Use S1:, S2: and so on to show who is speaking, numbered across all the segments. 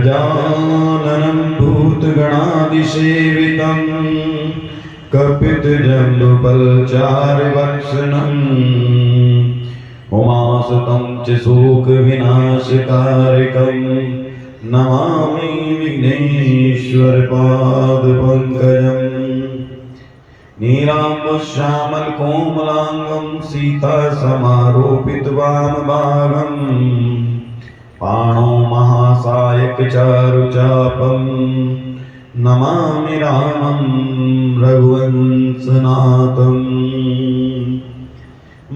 S1: गजाननं भूतगणादिसेवितं कपितजम्बुफलचारुभक्षणम् उमासुतं च शोकविनाशकारकं नमामि विघ्नेश्वरपादपङ्कजम्। नीलाम्बुश्यामलकोमलाङ्गं सीतासमारोपितवामभागम् पाणौ महासायकचारुचापं नमामि रामं रघुवंशनाथम्।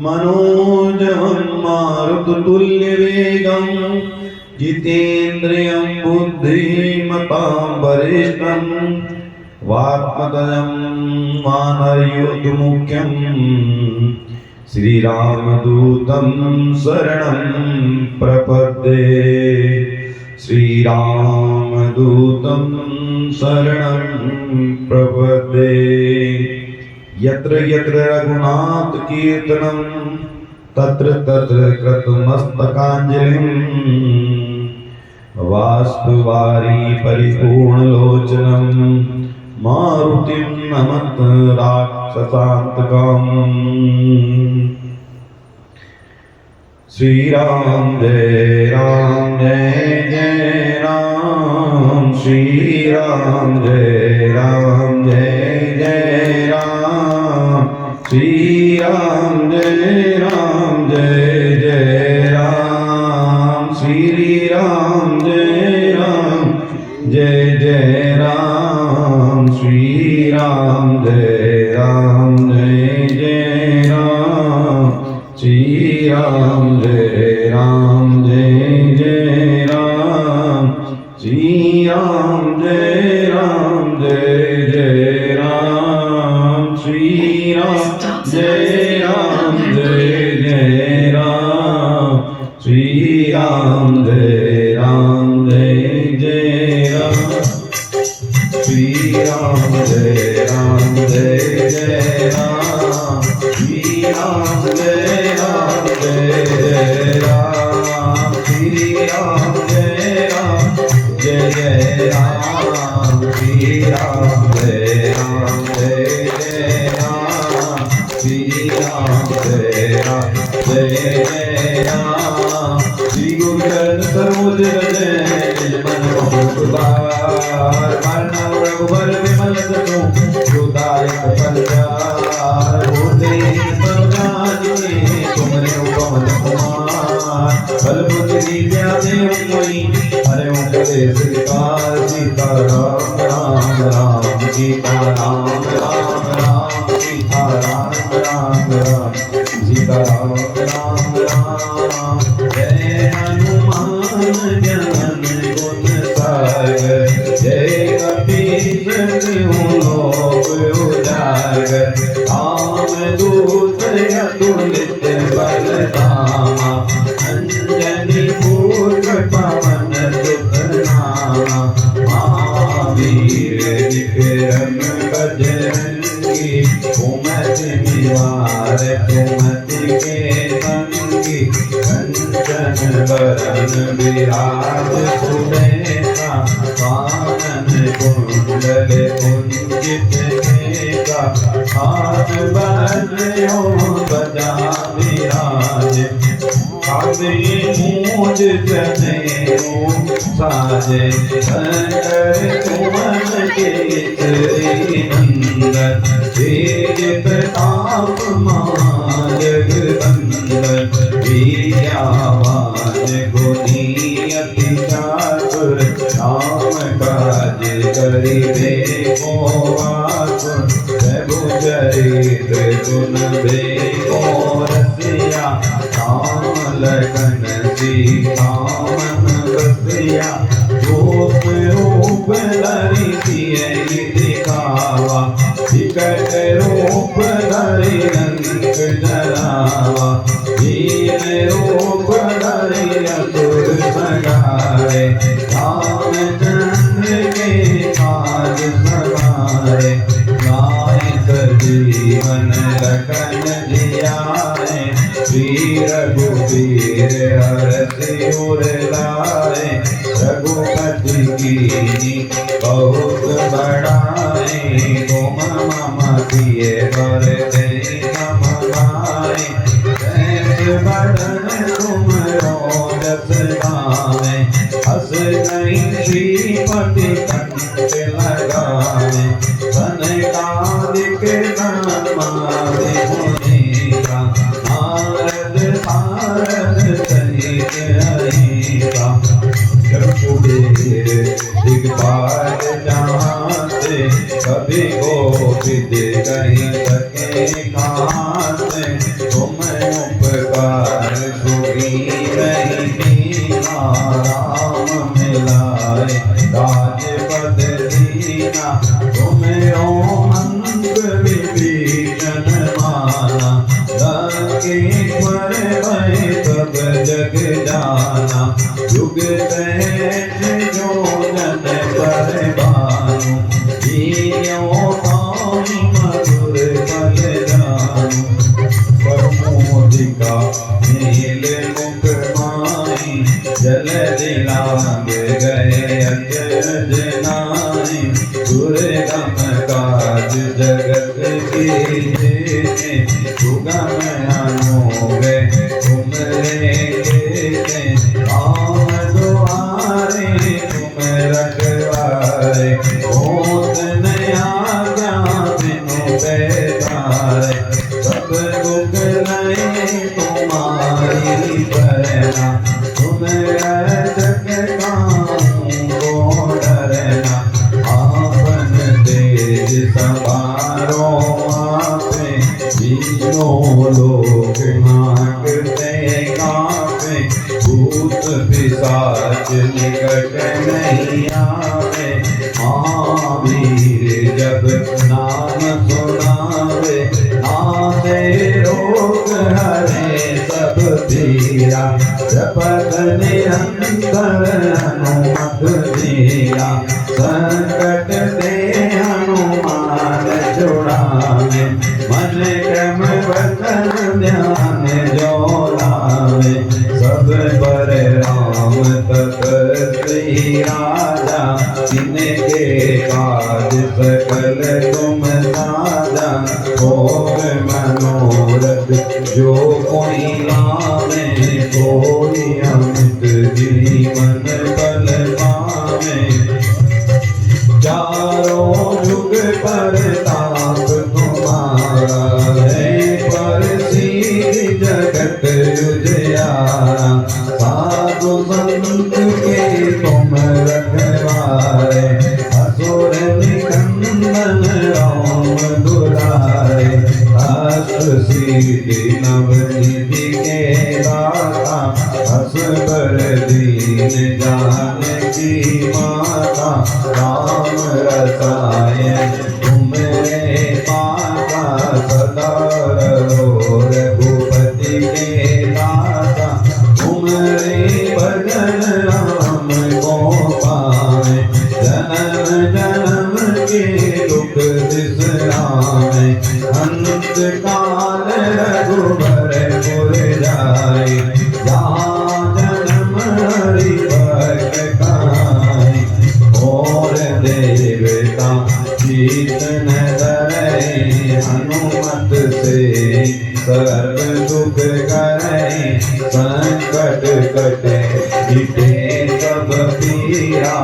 S1: मनोजवं मारुततुल्यवेगं जितेन्द्रियं बुद्धिमतां वरिष्ठं वात्मतजं वानरयूथमुख्यं श्रीरामदूतं शरणं प्रपद्ये। श्रीरामदूतं शरणं प्रपद्ये। यत्र यत्र रघुनाथ कीर्तनं तत्र तत्र कृतमस्तकाञ्जलिं वास्तुवारी परिपूर्णलोचनं मारुतिं नमत राक्षसान्तकम्। श्रीराम जय जय राम श्रीराम जय जय राम श्रीराम जय जय राम श्रीराम जय जय राम श्रीराम जय जय राम श्रीराम जय जय राम श्रीराम जय जय राम श्रीराम जय जय राम श्रीराम जय जय राम श्रीराम जय जय राम श्रीराम जय जय राम श्रीराम जय जय राम श्रीराम जय जय राम श्रीराम जय जय राम। श्री गुरु चरण सरोज रज मन बहुबार मानव रघुबर विमल जसु सुदायक फलचार होते सरोजानी तुमरे उपमन कुमार बल बुद्धि विद्या देव कोई हरे ओंकारे श्रीकार सीता राम राम राम सीता राम राम राम सीता राम राम राम सीता राम राम राम। जय हनुमान ज्ञान गुण सागर जय कपीश लोक उजागर राम दूत अतुलित बलधामा अंजनी पुत्र पवन सुत नामा महावीर विक्रम बजरंगी कुमति निवार कुमति के संगी कंचन बरन विराज सुबेसा कानन कुंडल कुंजित केसा हाथ बजो बजा विराज कावे मूज जनेऊ साजे शंकर सुमन केसरी नंदन तेज प्रताप जगवंदन विद्यावान गुणी अति चातुर राम काज करिबे को आतुर प्रभु चरित्र सुनबे को रसिया राम लखन सीता मन बसिया रूप रूप धरि सिय दिखावा विकट रूप धरि रंग जरावा दीन रूप धरि असुर संहारे रामचंद्र के काज सवारे गाय सजीवन लखन जियाए श्री रघुवीर हरषि हरि उर लाए, रघुपति कीनी बहुत बड़ाई। तुम मम किए बर दई तम गाए, जैस बदन तुम जस गावे। हस गई श्रीपति कंठ लगावे, सनकादिक ब्रह्मादि मुनीसा, नारद सारद सहित अहिसा। कुबेर दिग्पाल जहाँ से, कभी गोविद कहीं सके कहाँ से। तुम उपकार सुखी नहीं दीना, राम मिलाए राजपद दीना। तुमरो अंत विभीषण माना, लंकेश्वर भय सब जग जाना। जुग सहज जो जन पर भानु, जियो पाई मधुर फल जानू। प्रमोदिका नील मुख माई, जल दिलांग गए अचरज नाई। दुर्गम काज जगत के, सुगम अनोग तुमरे के। राम दुआरे तुम रखवारे, होत न आज्ञा बिनु पैसारे। सब दुख लय तुम्हारी परना, तुम रक्षक काहू को डरना। आपन तेज सवारो आपे, तीनों लोक हांकते कांपे। भूत पिशाच निकट नहीं आवे, महावीर जब नाम सुनावे। नासे रोग हरे सब पीरा, जपत निरंतर हनुमत धीरा। संकट ते हनुमान छुड़ावे, मन क्रम वचन ध्यान जो लावे। सब पर राम तपस्वी राजा, जिनके काज सकल तुम साजा। भोग मनोरथ जो कोई लावे, कोई अमित जीवन फल पावे। चारों जुग परताप तुम्हारा है, प्रसिद्ध जगत उजियारा। साधु संत के तुम रखवारे, असुर निकंदन राम दुलारे। अष्ट सिद्धि नवनिधि के दाता, असबर दीन जानकी माता। राम रसायन तुमरे पाता, सदा रहो रघुपति के दाता। तुमरे भजन राम को पावे, जन्म जन्म के दुख बिसरावे। अंत काल रघुबर पुर जाए, जहाँ जन्म हरि भक्त कहाए। और देवता चीत न डरे, हनुमत से सर्व दुख करे। संकट कटे मिटे सब पीरा,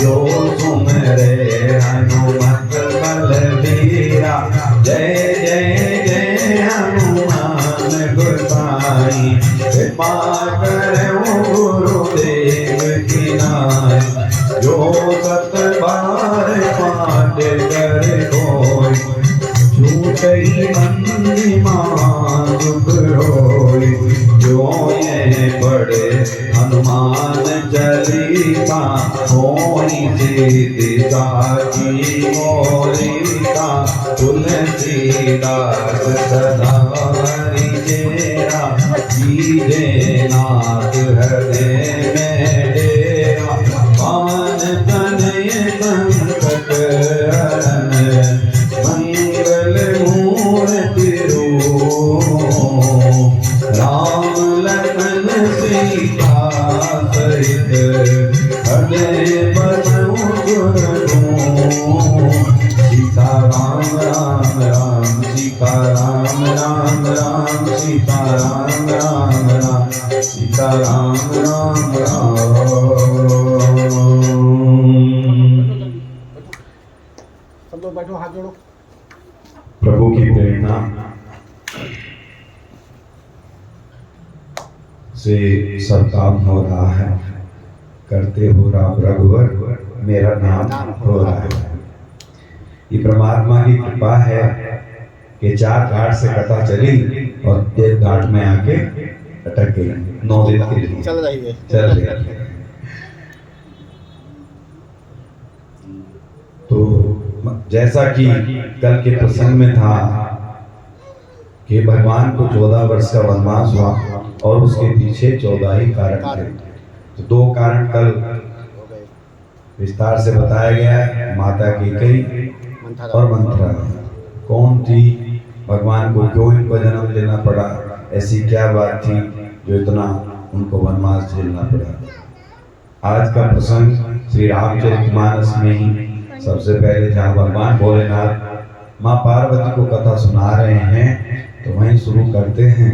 S1: जो सुमरे हनुमत बलबीरा। जय जय जय हनुमान गोसाई, कृपा करो गुरुदेव की नाई। जो सत बार पाठ कर कोई, छूटई बंदी दुख होई। जो ये पढ़े हनुमान चालीसा, होई सिद्धि साखी मोरिका। तुलसीदास सदा हरि चेरा, कीजे नाथ हृदय में डेरा। पवन तनय संकट हरन, मंगल मूर्ति रूप। राम लखन सीता राम राम राम।
S2: सब लोग बैठो, हाथ जोड़ो।
S1: प्रभु की प्रेरणा से सब काम हो रहा है। करते हो राम रघुवर, मेरा नाम हो रहा है। ये परमात्मा की कृपा है कि 4 घाट से कथा चली और 1 घाट में आके अटक गई। 9 दिन के लिए
S2: चल रही है।
S1: चल रही। तो जैसा कि कल के प्रसंग में था कि भगवान को 14 वर्ष का वनवास हुआ और उसके पीछे 14 ही कारण थे। तो 2 कारण कल विस्तार से बताया गया है, माता कैकेयी और मंथरा। कौन थी, भगवान को क्यों इनको जन्म लेना पड़ा, ऐसी क्या बात थी जो इतना उनको वनवास झेलना पड़ा। आज का प्रसंग श्री रामचरितमानस में ही सबसे पहले जहाँ भगवान भोलेनाथ माँ पार्वती को कथा सुना रहे हैं तो वहीं शुरू करते हैं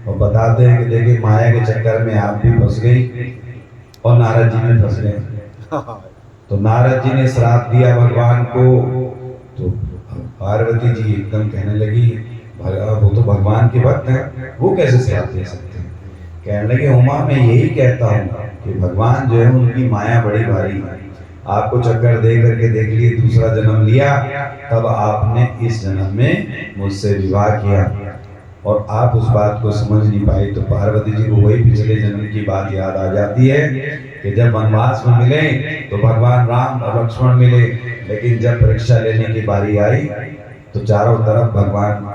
S1: और बताते हैं कि देखिए माया के चक्कर में आप भी फंस गई और नारद जी भी फंस गए। तो नारद जी ने श्राप दिया भगवान को, तो पार्वती जी एकदम कहने लगी वो तो भगवान के भक्त हैं, वो कैसे श्राप दे सकते हैं। कहने लगे उमा मैं यही कहता हूँ कि भगवान जो है उनकी माया बड़ी भारी है। आपको चक्कर दे करके देख लिए, दूसरा जन्म लिया, तब आपने इस जन्म में मुझसे विवाह किया और आप उस बात को समझ नहीं पाई। तो पार्वती जी को वही पिछले जन्म की बात याद आ जाती है कि जब वनवास में मिले तो भगवान राम और लक्ष्मण मिले, लेकिन जब परीक्षा लेने की बारी आई तो चारों तरफ भगवान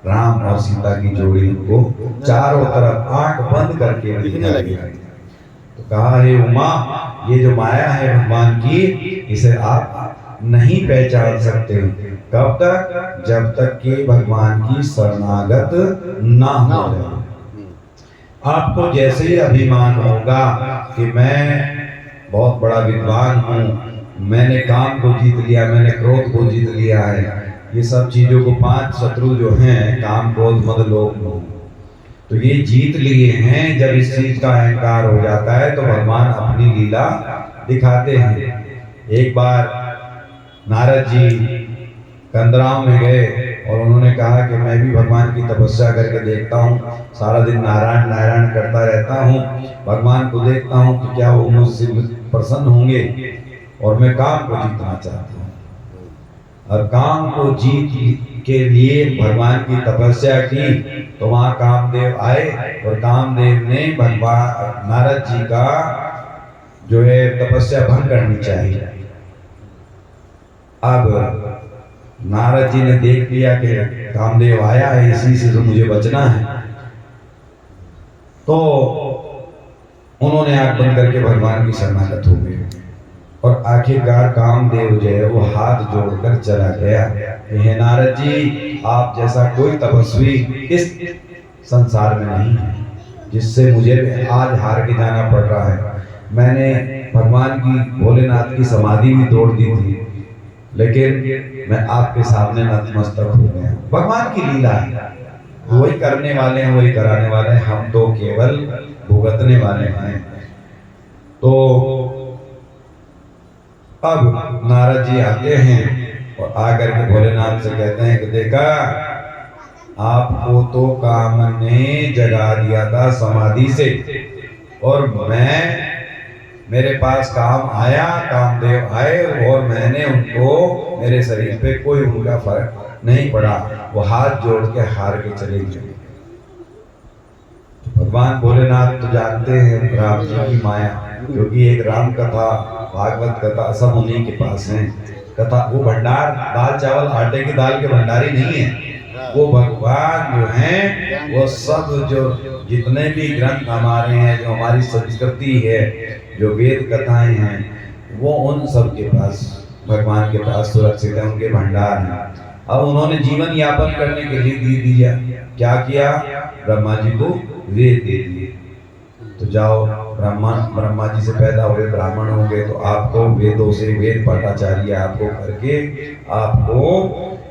S1: राम और सीता की जोड़ी उनको चारों तरफ आंख बंद करके दिखने लगी। तो कहा हे उमा, ये जो माया है भगवान की, इसे आप नहीं पहचान सकते। कब तक? जब तक कि भगवान की शरणागत ना हो जाए। आपको जैसे ही अभिमान होगा कि मैं बहुत बड़ा विद्वान हूँ, मैंने काम को जीत लिया, मैंने क्रोध को जीत लिया है, ये सब चीजों को 5 शत्रु जो हैं काम क्रोध मद लोभ मोह, तो ये जीत लिए हैं। जब इस चीज का अहंकार हो जाता है तो भगवान अपनी लीला दिखाते हैं। एक बार नारद जी कंदराव में गए और उन्होंने कहा कि मैं भी भगवान की तपस्या करके देखता हूँ, सारा दिन नारायण नारायण करता रहता हूँ, भगवान को देखता हूँ कि क्या वो मुझसे प्रसन्न होंगे और मैं काम को जीतना चाहता हूँ। और काम को जीत के लिए भगवान की तपस्या की तो वहां कामदेव आए और कामदेव ने भगवान नारद जी का जो है तपस्या भंग करनी चाहिए। अब नारद जी ने देख लिया कि कामदेव आया है, इसी से तो मुझे बचना है, तो उन्होंने आंख बंद करके भगवान की शरणागत हो गए और आखिरकार कामदेव जो है वो हाथ जोड़कर चला गया। हे नारद जी, आप जैसा कोई तपस्वी इस संसार में नहीं है जिससे मुझे आज हार के जाना पड़ रहा है। मैंने भगवान की भोलेनाथ की समाधि भी तोड़ दी थी, लेकिन मैं आपके सामने नतमस्तक हो गया। भगवान की लीला है, वही करने वाले हैं, वही कराने वाले हैं, हम तो केवल भुगतने वाले हैं। तो अब नारद जी आते हैं और आकर के भोलेनाथ से कहते हैं कि देखा, आपको तो काम ने जगा दिया था समाधि से और मेरे पास काम आया, कामदेव आए और मैंने उनको, मेरे शरीर पे कोई उनका फर्क नहीं पड़ा, वो हाथ जोड़ के हार के चले गए। भगवान भोलेनाथ तो जानते हैं राम जी की माया, क्योंकि एक राम कथा भागवत कथा सब उन्हीं के पास है। कथा वो भंडार दाल चावल आटे की दाल के भंडारी नहीं है, वो भगवान जो हैं वो सब जो जितने भी ग्रंथ हमारे हैं, जो हमारी संस्कृति है, जो वेद कथाएं हैं, वो उन सब के पास भगवान के पास सुरक्षित है, उनके भंडार हैं। अब उन्होंने जीवन यापन करने के लिए दे दिया, क्या किया, ब्रह्मा जी को वेद दे दिए। तो जाओ ब्रह्मा जी से पैदा हुए ब्राह्मण होंगे तो आपको वेदों से वेद पाठाचार्य आपको करके आपको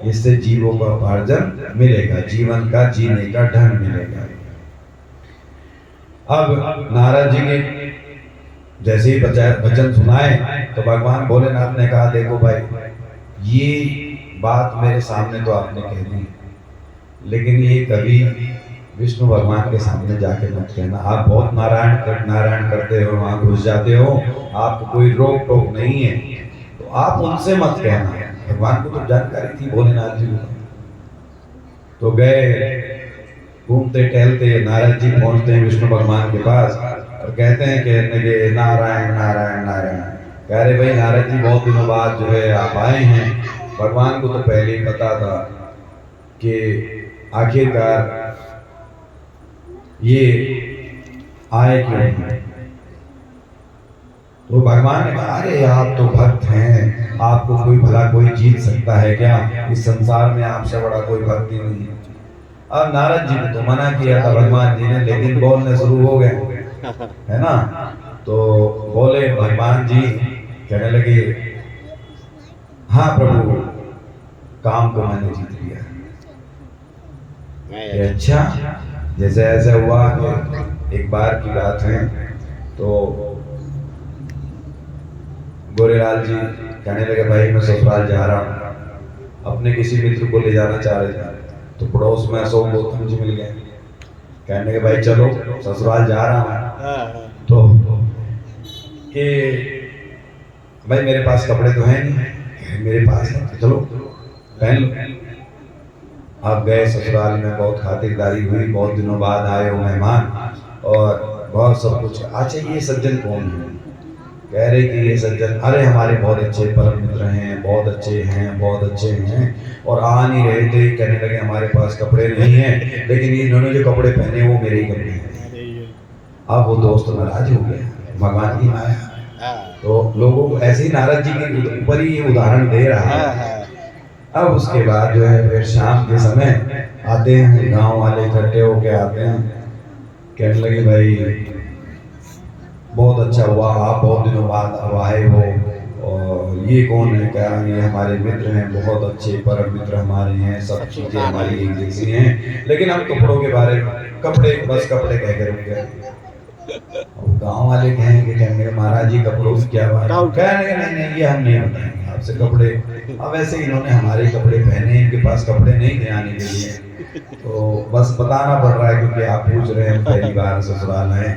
S1: इससे जीवों का उपार्जन मिलेगा, जीवन का जीने का ढंग मिलेगा। अब नारद जी के जैसे ही वचन सुनाए तो भगवान भोलेनाथ ने कहा, देखो भाई, ये बात मेरे सामने तो आपने कह दी, लेकिन ये कभी विष्णु भगवान के सामने जाके मत कहना। आप बहुत नारायण करते हो, वहां घुस जाते हो, आपको कोई रोक टोक नहीं है, तो आप उनसे मत कहना। भगवान को तो जानकारी थी भोलेनाथ जी को। तो गए, घूमते टहलते नारद जी पहुंचते हैं विष्णु भगवान के पास और कहते हैं, कहने के नारायण नारायण नारायण। कह रहे भाई नारद जी, बहुत दिनों बाद जो है आप आए हैं। भगवान को तो पहले ही पता था कि आखिरकार ये आए क्यों हैं। तो भगवान ने कहा, अरे आप तो भक्त हैं, आपको कोई भला कोई जीत सकता है क्या? इस संसार में आपसे बड़ा कोई भक्त ही नहीं है। अब नारद जी को तो मना किया था भगवान जी ने, लेकिन बोलने शुरू हो गए, है ना। तो बोले भगवान जी, कहने लगे, हाँ प्रभु, काम को मैंने जीत लिया। अच्छा, जैसे ऐसा हुआ कि एक बार की बात है, तो गोरेलाल जी कहने लगे, भाई मैं ससुराल जा रहा हूँ। अपने किसी मित्र को ले जाना चाह रहे थे, तो पड़ोस में अशोक गौतम जी मिल गए। कहने के, भाई चलो, ससुराल जा रहा हूँ। तो कि भाई मेरे पास कपड़े तो हैं नहीं। मेरे पास है, तो चलो पहन लो। आप गए ससुराल में, बहुत खातिरदारी हुई, बहुत दिनों बाद आए हो मेहमान, और बहुत सब कुछ। अच्छा, ये सज्जन कौन है? कह रहे कि ये सज्जन, अरे हमारे बहुत अच्छे परम मित्र हैं, बहुत अच्छे हैं, बहुत अच्छे हैं। और आ नहीं रहे थे, कहने लगे हमारे पास कपड़े नहीं हैं, लेकिन इन्होंने जो कपड़े पहने वो मेरे ही कपड़े हैं। अब वो दोस्त नाराज हो गया, भगवान की माया। तो लोगों को ऐसे ही नारद जी के ऊपर ही उदाहरण दे रहा है। अब उसके बाद जो है फिर शाम के समय आते हैं, गांव वाले इकट्ठे होके आते हैं, कहने लगे, भाई बहुत अच्छा हुआ, आप बहुत दिनों बाद अब आए हो, और ये कौन है? क्या ये हमारे मित्र हैं, बहुत अच्छे परम मित्र हमारे हैं, सब चीजें हमारी एक जैसी हैं, लेकिन हम कपड़ों के बारे में, कपड़े बस कपड़े कह कर रुक गए। गाँव वाले कहेंगे, कहने महाराज जी कपड़ों से क्या बात? कहने नहीं, ये हम नहीं बताएंगे आपसे कपड़े। अब ऐसे इन्होंने हमारे कपड़े पहने, इनके पास कपड़े नहीं थे आने के लिए, तो बस बताना पड़ रहा है क्योंकि आप पूछ रहे हैं, पहली बार ससुराल आए।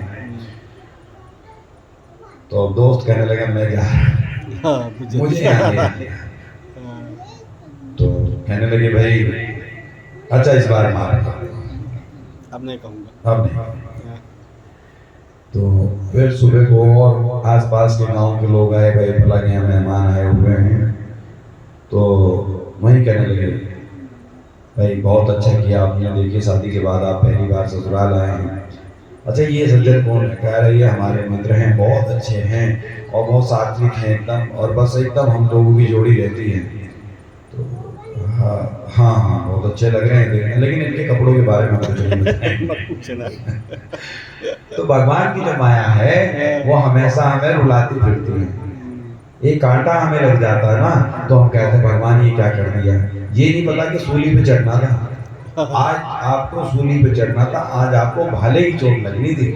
S1: तो दोस्त कहने लगा, मैं जा रहा हूं, मुझे यहाँ ले आया। तो कहने लगे, भाई अच्छा इस बार मार,
S2: अब नहीं कहूँगा,
S1: अब नहीं। तो फिर सुबह को और आसपास के गांव के लोग आए, भाई भला के यहाँ मेहमान आए हुए हैं। तो वही कहने लगे, भाई बहुत अच्छा किया आपने, देखिए शादी के बाद आप पहली बार ससुराल आए हैं। अच्छा, ये सज्जन कौन है? कह रहे ये हमारे मित्र हैं, बहुत अच्छे हैं और बहुत सात्विक हैं एकदम, और बस एकदम हम लोगों की जोड़ी रहती है। तो हाँ हाँ, बहुत अच्छे लग रहे हैं देखने, लेकिन इनके कपड़ों के बारे में कुछ नहीं पूछना। तो भगवान की जो माया है वो हमेशा हमें रुलाती फिरती है। एक कांटा हमें लग जाता है ना, तो हम कहते हैं भगवान ये क्या कर दिया। ये नहीं पता कि सूली पे चढ़ना था, आज आपको सूली पे चढ़ना था, आज आपको भाले की चोट लगनी थी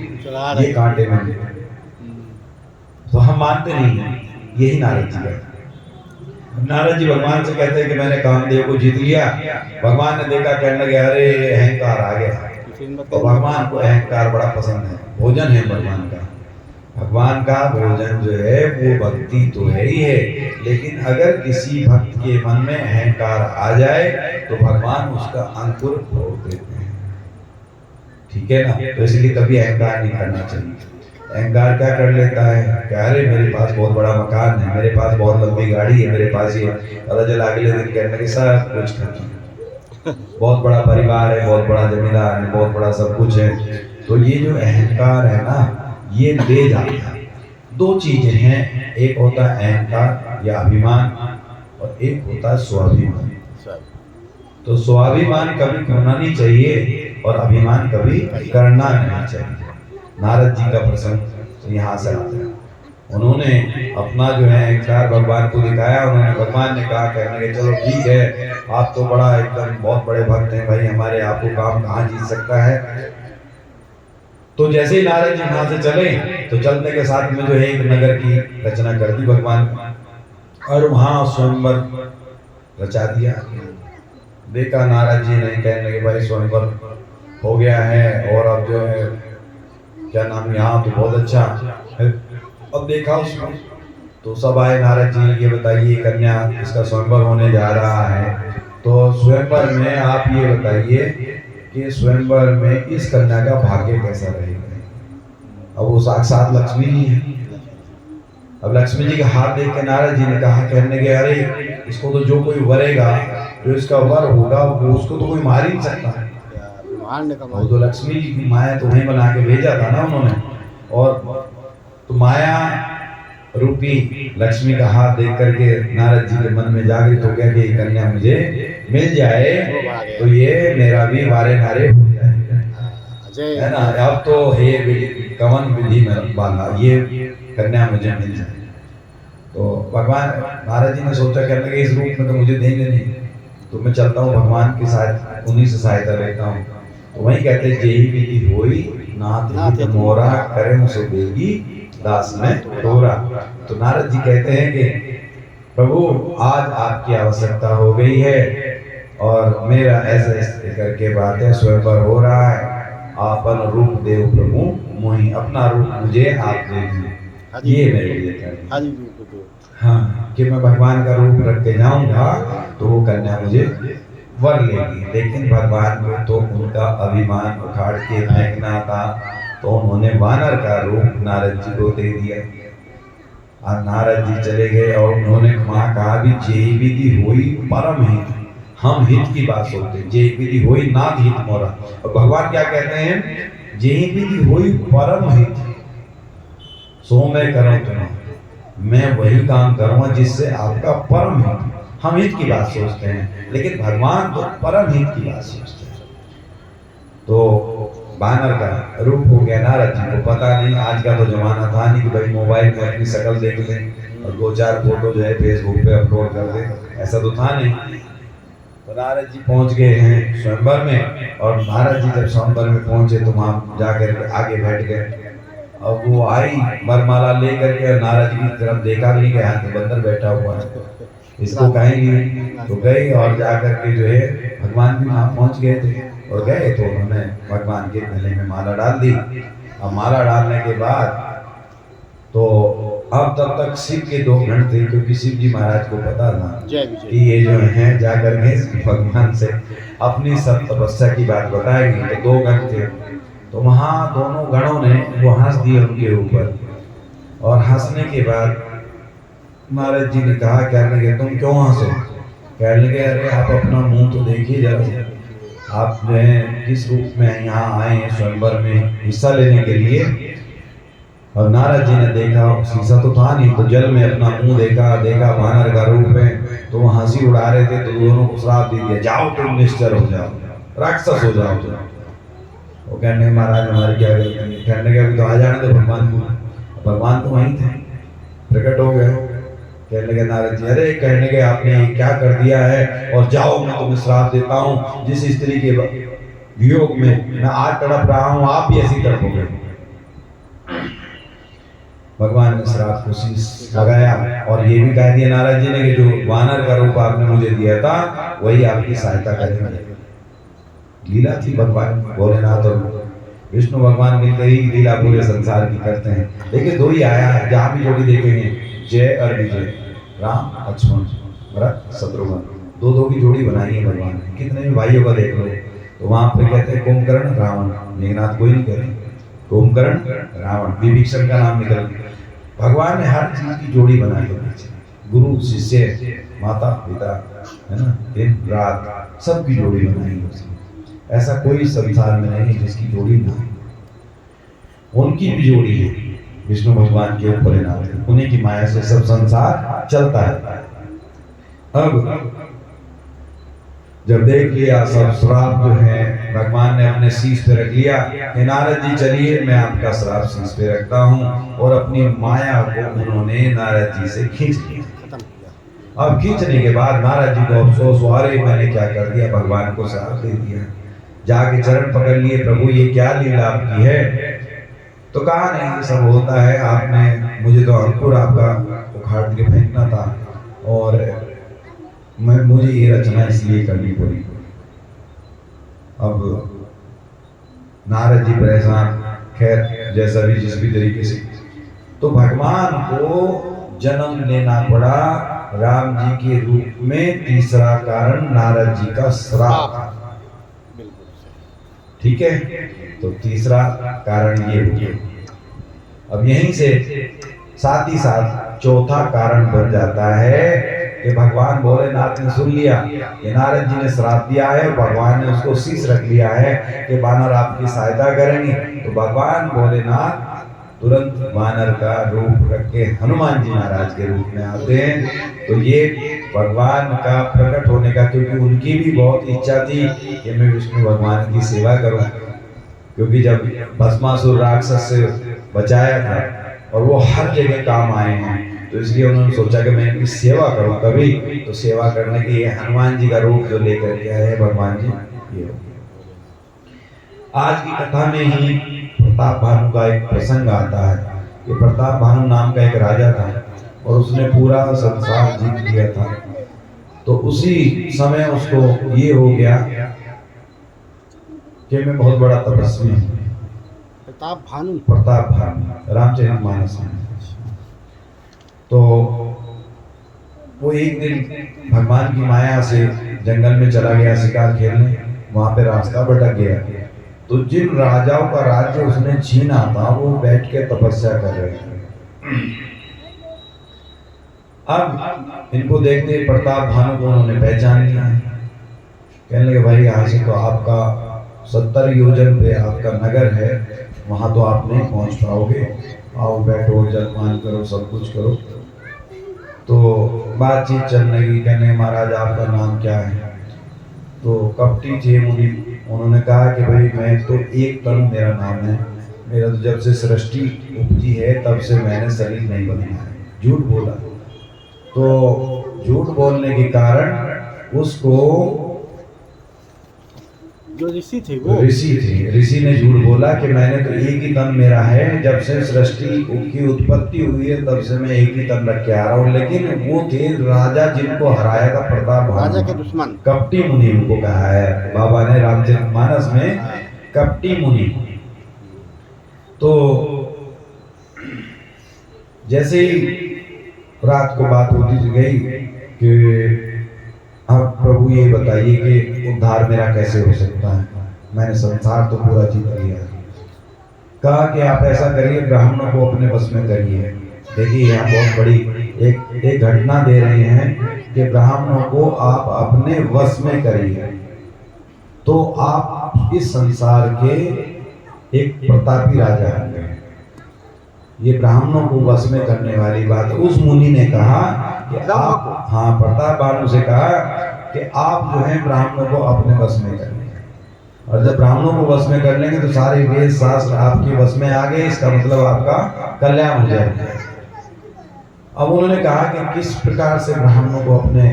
S1: ये कांटे में। तो हम मानते नहीं हैं। यही नारद जी का, नारद जी भगवान से कहते हैं कि मैंने कामदेव को जीत लिया। भगवान ने देखा, कहने लगे, अरे अहंकार आ गया। और भगवान को अहंकार बड़ा पसंद है, भोजन है भगवान का। भगवान का भोजन जो है वो भक्ति तो है ही है, लेकिन अगर किसी भक्त के मन में अहंकार आ जाए तो भगवान उसका अंकुर फोड़ देते हैं। ठीक है ना। तो इसलिए कभी अहंकार नहीं करना चाहिए। अहंकार क्या कर लेता है, कह रहे मेरे पास बहुत बड़ा मकान है, मेरे पास बहुत लंबी गाड़ी है, मेरे पास ये, पता चला अगले दिन कहने के सब कुछ खत्म, बहुत बड़ा परिवार है, बहुत बड़ा जमींदार है, बहुत बड़ा सब कुछ है। तो ये जो अहंकार है ना, ये ले जाता है। दो चीजें हैं, एक होता है अहंकार या अभिमान, और एक होता है स्वाभिमान। तो स्वाभिमान कभी करना नहीं चाहिए और अभिमान कभी करना नहीं चाहिए। नारद जी का प्रसंग यहाँ से आता है। उन्होंने अपना जो है अहंकार भगवान को दिखाया। उन्होंने, भगवान ने कहा, कहने के चलो ठीक है, आप तो बड़ा एकदम बहुत बड़े भक्त हैं भाई हमारे, आपको काम कहाँ जीत सकता है। तो जैसे ही नारद जी वहां से चले तो चलने के साथ में जो है एक नगर की रचना कर दी भगवान, और वहां स्वयंवर रचा दिया। देखा नारद जी ने, कहने लगे भाई स्वयंवर हो गया है, और अब जो है क्या नाम, यहाँ तो बहुत अच्छा है। अब देखा उसमें तो सब आए, नारद जी ये बताइए कन्या इसका स्वयंवर होने जा रहा है, तो स्वयंवर में आप ये बताइए कि स्वयंवर में इस कन्या का भाग्य कैसा रहेगा। अब वो साक्षात लक्ष्मी जी है। अब लक्ष्मी जी का हाथ देख के नारद जी ने कहा, कहने के अरे इसको तो जो कोई वरेगा, जो इसका वर होगा वो उसको तो कोई मार ही नहीं सकता। वो तो लक्ष्मी जी की माया तो वहीं बना के भेजा था ना उन्होंने, और तो माया रूपी लक्ष्मी का हाथ देख करके नारद जी के मन में जागृत हो गया कि कन्या मुझे मिल जाए तो ये मेरा भी वारे नारे हो जाएगा, है ना। अब तो हे कवन विधि में बाला, ये कन्या मुझे मिल जाए। तो भगवान नारद जी ने सोचा, कहने लगे इस रूप में तो मुझे देंगे नहीं, तो मैं चलता हूँ भगवान के साथ, उन्हीं से सहायता लेता हूँ। तो वही कहते जेही विधि होई नाथ हित मोरा, करे मुझे देगी दास में तोरा। तो नारद जी कहते हैं कि प्रभु आज आपकी आवश्यकता हो गई है, और मेरा ऐसे करके बात है, स्वयंवर हो रहा है, आपन रूप देव प्रभु मोहि, अपना रूप मुझे आप दे दीजिए। ये मेरे लिए कहना, हाँ, कि मैं भगवान का रूप रख के जाऊंगा तो वो कन्या मुझे वर लेगी। लेकिन भगवान को तो उनका अभिमान उखाड़ के फेंकना था, तो उन्होंने वानर का रूप नारद जी को दे दिया। और नारद जी चले गए और उन्होंने वहां कहा भी जेहि विधि होई परम हित, हम हित की बात सोचते, जेहि विधि होई नाथ हित मोरा। और भगवान क्या कहते हैं, जेहि विधि होई परम हित, सो मैं करूं तुम्हें, मैं वही काम करूंगा जिससे आपका परम हित। हम हित की बात सोचते हैं, लेकिन भगवान तो परम हित की बात सोचते हैं। तो बानर का रूप हो गया। नारद जी को पता नहीं, आज का तो जमाना था नहीं कि भाई मोबाइल में अपनी शक्ल देख लें और 2-4 फोटो जो है फेसबुक पे अपलोड कर दें, ऐसा तो था नहीं। तो नारद जी पहुंच गए हैं स्वयंवर में, और नारद जी जब स्वयंवर में पहुंचे तो वहां जाकर आगे बैठ गए। अब वो आई वरमाला लेकर के, नारद जी की तरफ देखा भी नहीं कि यहाँ तो बंदर बैठा हुआ है, इसको कहेंगे। तो गई और जाकर के जो है भगवान भी वहां पहुंच गए थे, और गए तो उन्होंने भगवान के गले में माला डाल दी। अब माला डालने के बाद तो अब तब तक शिव के 2 गण थे, क्योंकि शिव जी महाराज को पता था कि ये जो हैं जाकर के भगवान से अपनी सब तपस्या की बात बताएंगे। तो 2 गण थे, तो वहां दोनों गणों ने वो हंस दिए उनके ऊपर, और हंसने के बाद नारद जी ने कहा, कहने लगे तुम क्यों हंसो। कहने लगे अरे आप अपना मुंह तो देखिए जरा, आप जो है किस रूप में यहाँ आए हैं स्वयंवर में हिस्सा लेने के लिए। और नारद जी ने देखा, शीशा तो था नहीं, तो जल में अपना मुंह देखा वानर का रूप है, तो वो हंसी उड़ा रहे थे। तो दोनों को श्राप दे दिया, जाओ तुम निश्चर हो जाओ, राक्षस हो जाओ तुम। वो कहने महाराज हमारी क्या गलती है। कहने के अभी तो आ जाने दो भगवान को। भगवान तो वहीं थे, प्रकट हो गए। कहने लगे नारद जी, अरे कहने के आपने क्या कर दिया है, और जाओ मैं तुम्हें श्राप देता हूँ, जिस स्त्री के वियोग में मैं आज तड़प रहा हूँ आप भी ऐसी तड़पोगे। भगवान ने श्राप को शीश लगाया, और ये भी कह दिया नारद जी ने कि जो वानर का रूप आपने मुझे दिया था वही आपकी सहायता करेंगे। लीला थी भगवान भोलेनाथ और विष्णु भगवान मिलकर ही लीला पूरे संसार की करते हैं। देखिए 2 ही आया है, जहाँ भी जोड़ी देखेंगे जय और विजय, राम लक्ष्मण भरत शत्रुघ्न, 2 की जोड़ी बनाई है भगवान ने। कितने भी भाइयों का देख लो, तो वहां पे कहते हैं कुंभकर्ण रावण, मेघनाथ कोई नहीं कहते, कुंभकर्ण रावण, विभीषण का नाम निकल। भगवान ने हर चीज की जोड़ी बनाई है, गुरु शिष्य माता पिता, है ना, दिन रात सबकी जोड़ी बनाई है। ऐसा कोई संसार में नहीं जिसकी जोड़ी ना हो। उनकी भी जोड़ी है विष्णु भगवान के ऊपर नाथ, उन्हीं की माया से सब संसार चलता है। अब जब देख लिया सब श्राप जो है भगवान ने अपने शीश पे रख लिया, नारद जी चलिए मैं आपका श्राप शीश पे रखता हूँ, और अपनी माया को उन्होंने नारद जी से खींच लिया। अब खींचने के बाद नारद जी को अफसोस हुआ, अरे मैंने क्या कर दिया, भगवान को श्राप दे दिया। जाके चरण पकड़ लिए, प्रभु ये क्या लीला आपकी है। तो कहा नहीं ये सब होता है, आपने मुझे तो अंकुर आपका उखाड़ के फेंकना था और मुझे ये रचना इसलिए करनी पड़ी। अब नारद जी परेशान, खैर जैसा भी जिस भी तरीके से, तो भगवान को जन्म लेना पड़ा राम जी के रूप में। तीसरा कारण नारद जी का श्राप। ठीक है, तो तीसरा कारण ये हो गया। अब यहीं से साथ ही साथ चौथा कारण बन जाता है कि भगवान भोलेनाथ ने सुन लिया कि नारद जी ने श्राप दिया है, भगवान ने उसको शीश रख लिया है कि वानर आपकी सहायता करेंगे। तो भगवान भोलेनाथ तुरंत वानर का रूप रख के हनुमान जी महाराज के रूप में आते हैं। तो ये भगवान का प्रकट होने का, क्योंकि उनकी भी बहुत इच्छा थी कि मैं विष्णु भगवान की सेवा करूं, क्योंकि जब भस्मासुर राक्षस से बचाया था और वो हर जगह काम आए हैं, तो इसलिए उन्होंने सोचा कि मैं इनकी सेवा करूं कभी। तो सेवा करने के लिए हनुमान जी का रूप जो लेकर के आए भगवान जी, ये आज की कथा में ही प्रताप भानु का एक प्रसंग आता है कि प्रताप भानु नाम का एक राजा था और उसने पूरा संसार जीत लिया था। तो उसी समय उसको ये हो गया कि मैं बहुत बड़ा तपस्वी हूँ।
S2: प्रताप भानु
S1: रामचरितमानस में। तो वो एक दिन भगवान की माया से जंगल में चला गया शिकार खेलने, वहां पे रास्ता भटक गया। तो जिन राजाओं का राज्य उसने छीना था वो बैठ के तपस्या कर रहे थे। अब इनको देखते प्रताप भानु को उन्होंने पहचान लिया। कहने लगे भाई यहाँ से तो आपका 70 योजन पे आपका नगर है, वहां तो आप नहीं पहुंच पाओगे, आओ बैठो जलपान करो सब कुछ करो। तो बातचीत चल रही, कहने महाराज आपका नाम क्या है? तो कपटी थे मुनि, उन्होंने कहा कि भाई मैं तो एक तनु मेरा नाम है, मेरा तो जब से सृष्टि उपजी है तब से मैंने शरीर नहीं बनाया है। झूठ बोला। तो झूठ बोलने के कारण उसको
S2: जो ऋषि थे वो
S1: ऋषि ने झूठ बोला कि मैंने तो एक ही तन मेरा है, जब से सृष्टि की उत्पत्ति हुई है तब से मैं एक ही तन रख के आ रहा हूँ। लेकिन वो थे राजा जिनको हराया था प्रताप भानु,
S2: राजा के दुश्मन
S1: कपटी मुनि उनको कहा है बाबा ने रामचरितमानस में, कपटी मुनि। तो जैसे ही रात को बात होती गई कि अब प्रभु ये बताइए कि उद्धार मेरा कैसे हो सकता है, मैंने संसार तो पूरा जीत लिया। कहा कि आप ऐसा करिए, ब्राह्मणों को अपने वश में करिए। देखिए यहाँ बहुत बड़ी एक घटना दे रहे हैं कि ब्राह्मणों को आप अपने वश में करिए, तो आप इस संसार के एक प्रतापी राजा होंगे। ये ब्राह्मणों को वश में करने वाली बात। उस मुनि ने कहा कि आप, हाँ प्रताप भानु से कहा कि आप जो है ब्राह्मणों को अपने वश में कर लेंगे, और जब ब्राह्मणों को वश में कर लेंगे तो सारे वेद शास्त्र आपके वश में आ गए, इसका मतलब आपका कल्याण हो जाएगा। अब उन्होंने कहा कि किस प्रकार से ब्राह्मणों को अपने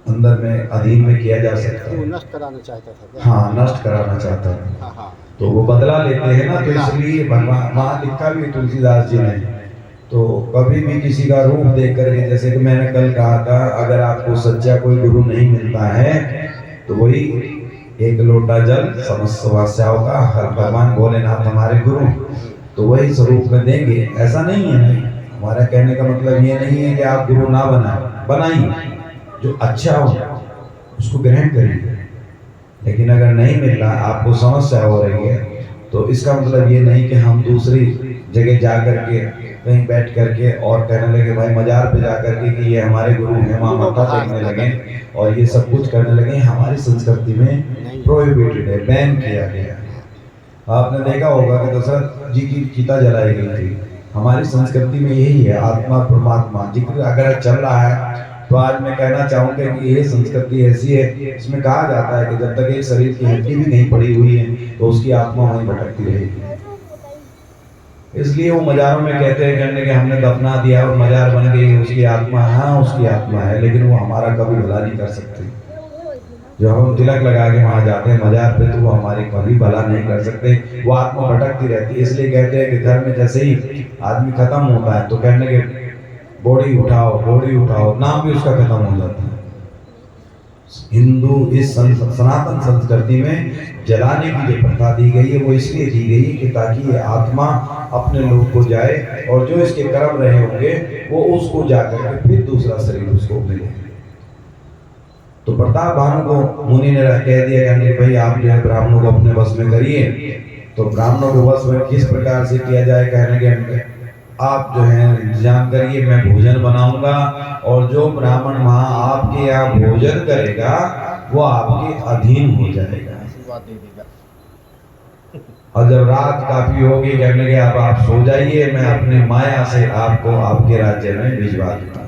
S1: अंदर में अधीन में किया जा सकता है।
S2: नष्ट कराना चाहता था।
S1: हाँ, नष्ट कराना चाहता है।
S2: हाँ।
S1: तो वो बदला लेते हैं ना, तो इसलिए भगवान वहाँ लिखा भी तुलसीदास जी ने, तो कभी भी किसी का रूप देख करके, जैसे कि मैंने कल कहा था, अगर आपको सच्चा कोई गुरु नहीं मिलता है तो वही एक लोटा जल समस्त समस्याओं का हर, भगवान भोलेनाथ हमारे गुरु, तो वही स्वरूप में देंगे। ऐसा नहीं है, हमारा कहने का मतलब ये नहीं है कि आप गुरु ना बनाइए, जो अच्छा हो उसको ग्रहण करिए। लेकिन अगर नहीं मिल रहा, आपको समस्या हो रही है, तो इसका मतलब ये नहीं कि हम दूसरी जगह जा करके कहीं बैठ करके और कहने लगे भाई मजार पे जा करके कि ये हमारे गुरु हैं, वहाँ मत्था टेकने लगे और ये सब कुछ करने लगे। हमारी संस्कृति में प्रोहिबिटेड है, बैन किया गया। आपने देखा होगा कि दशरथ जी की चिता जलाई गई थी। हमारी संस्कृति में यही है, आत्मा परमात्मा जिक्र अगर चल रहा है, तो आज मैं कहना चाहूँगा कि ये संस्कृति ऐसी है, इसमें कहा जाता है कि जब तक एक शरीर की हड्डी भी नहीं पड़ी हुई है तो उसकी आत्मा वहीं भटकती रहेगी। इसलिए वो मजारों में कहते हैं, कहने के हमने दफना दिया और मजार बन गई, उसकी आत्मा, हाँ उसकी आत्मा है, लेकिन वो हमारा कभी भला नहीं कर सकती। जो हम तिलक लगा के वहां जाते हैं मजार पे, तो वो हमारी कभी भला नहीं कर सकते, वो आत्मा भटकती रहती है। इसलिए कहते हैं कि घर में जैसे ही आदमी खत्म होता है तो कहने के बॉडी उठाओ, नाम भी उसका खत्म हो जाता है। हिंदू इस सनातन संस्कृति में जलाने की जो प्रथा दी गई है वो इसलिए दी गई कि ताकि ये आत्मा अपने लोग को जाए और जो इसके कर्म रहे होंगे वो उसको जाकर के फिर दूसरा शरीर उसको मिले। तो प्रताप भानु को मुनि ने कह दिया कि भाई आप जो है ब्राह्मणों को अपने वश में करिए। तो ब्राह्मणों को वश में किस प्रकार से किया जाए, कहने के आप जो है इंतजाम करिए, मैं भोजन बनाऊंगा और जो ब्राह्मण वहां आपके यहाँ भोजन करेगा वो आपके अधीन हो जाएगा।
S2: आशीर्वाद दे देगा।
S1: और जब रात काफी होगी कहने के अब आप सो जाइए, मैं अपने माया से आपको आपके राज्य में भिजवा दूंगा।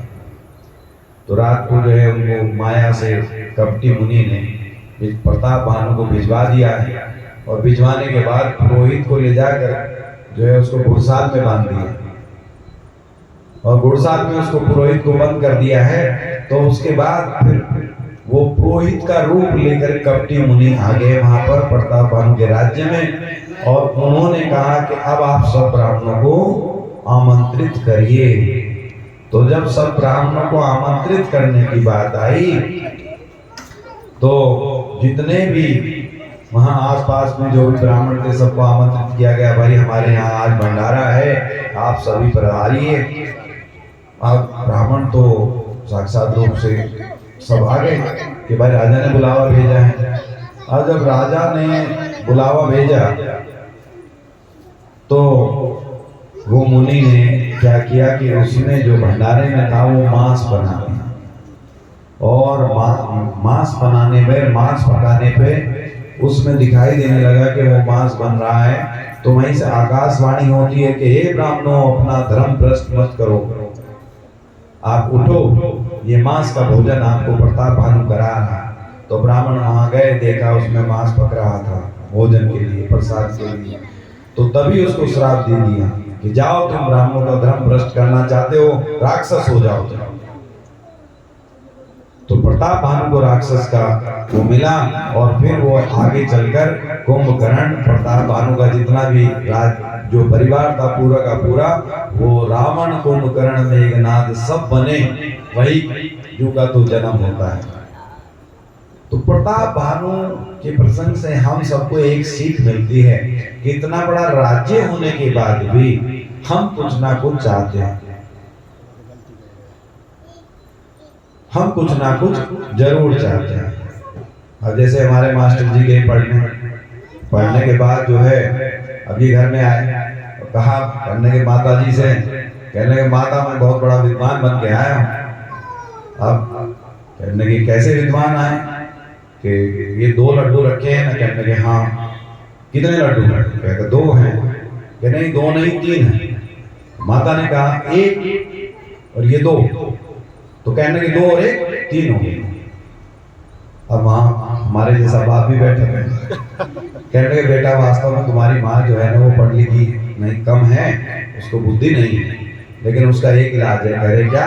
S1: तो रात को जो है उनको माया से कपटी मुनि ने प्रताप भानु को भिजवा दिया है और भिजवाने के बाद पुरोहित को ले जाकर जो है उसको घुड़साल में बांध दिया और घुड़साल में उसको पुरोहित को बंद कर दिया है। तो उसके बाद फिर वो पुरोहित का रूप लेकर कपटी मुनि आ गए वहां पर प्रताप भानु के राज्य में और उन्होंने कहा कि अब आप सब ब्राह्मणों को आमंत्रित करिए। तो जब सब ब्राह्मणों को आमंत्रित करने की बात आई तो जितने भी वहां आसपास में जो भी ब्राह्मण थे सबको आमंत्रित किया गया, भाई हमारे यहाँ आज भंडारा है, आप सभी पधारिए। अब ब्राह्मण तो साक्षात रूप से सब आ गए कि भाई राजा ने बुलावा भेजा है। और जब राजा ने बुलावा भेजा तो वो मुनि ने क्या किया कि उसने जो भंडारे में था वो मांस बना दिया और मांस बनाने में, मांस पकाने पे उसमें दिखाई देने लगा कि वो मांस बन रहा है। तो वहीं से आकाशवाणी होती है कि हे ब्राह्मणों, अपना धर्म भ्रष्ट मत करो, आप उठो, ये मांस का भोजन आपको प्रताप भानु करा रहा। तो ब्राह्मण वहां गए, देखा उसमें मांस पक रहा था भोजन के लिए, प्रसाद के लिए। तो तभी उसको श्राप दे दिया कि जाओ, तुम ब्राह्मणों का धर्म भ्रष्ट करना चाहते हो, राक्षस हो जाओ। तो प्रताप भानु को राक्षस का वो मिला और फिर वो आगे चलकर कुंभकर्ण, प्रताप भानु का जितना भी जो परिवार था पूरा का पूरा, वो रावण, कुंभकर्ण, मेघनाद सब बने, वही युग का तो जन्म होता है। तो प्रताप भानु के प्रसंग से हम सबको एक सीख मिलती है कि इतना बड़ा राज्य होने के बाद भी हम कुछ ना कुछ चाहते हैं, हम कुछ ना कुछ जरूर चाहते हैं। अब जैसे हमारे मास्टर जी गए पढ़ने के बाद जो है अभी घर में आए, कहा पढ़ने के माता जी से, कहने के माता मैं बहुत बड़ा विद्वान बन के आया हूँ। अब कहने के कैसे विद्वान आए कि ये 2 लड्डू रखे हैं ना, कहने के हाँ। कितने लड्डू? कहते 2 हैं। कि नहीं 2 नहीं 3 हैं। माता ने कहा 1 और ये 2, तो कहने के 2 और 1 3 हो गए। अब वहाँ हमारे जैसा बाप भी बैठे हैं, कहने के बेटा वास्तव में तुम्हारी माँ जो है ना वो पढ़ लिखी नहीं, कम है, उसको बुद्धि नहीं है, लेकिन उसका एक इलाज है। कह रहे क्या?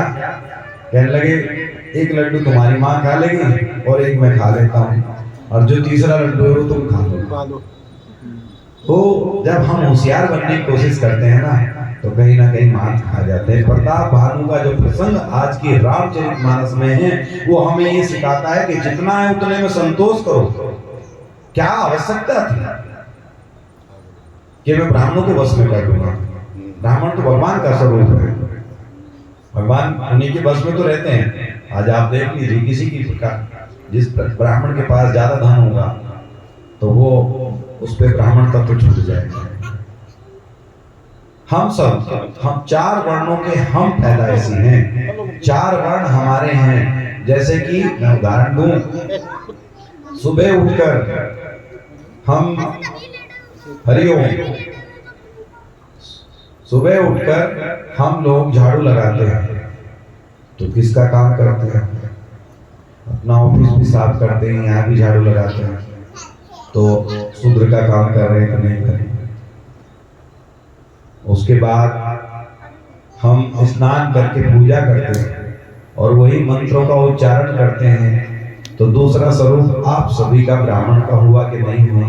S1: कहने लगे 1 लड्डू तुम्हारी माँ खा लेगी और 1 मैं खा लेता हूँ, और जो तीसरा लड्डू है वो तुम खा लो। तो जब हम होशियार बनने की कोशिश करते हैं ना तो कहीं ना कहीं मात खा जाते हैं। प्रताप भानु का जो प्रसंग आज की रामचरितमानस में है वो हमें ये सिखाता है कि जितना है उतने में संतोष करो। क्या आवश्यकता थी कि मैं ब्राह्मणों के वश में कर दूंगा? ब्राह्मण तो भगवान का स्वरूप है, भगवान उन्हीं के वश में तो रहते हैं। आज आप देख लीजिए किसी की प्रकार जिस ब्राह्मण के पास ज्यादा धन होगा तो वो उस पे ब्राह्मण तत्व छूट जाएगा। हम 4 वर्णों के हम पैदाइशी हैं, 4 वर्ण हमारे हैं। जैसे कि मैं उदाहरण दूं, सुबह उठकर हम हरिओम, सुबह उठकर हम लोग झाड़ू लगाते हैं, तो किसका काम करते हैं? अपना ऑफिस भी साफ करते हैं, यहाँ भी झाड़ू लगाते हैं, तो शूद्र का काम कर रहे हैं कि नहीं कर रहे? उसके बाद हम स्नान करके पूजा करते हैं और वही मंत्रों का उच्चारण करते हैं, तो दूसरा स्वरूप आप सभी का ब्राह्मण का हुआ कि नहीं हुआ।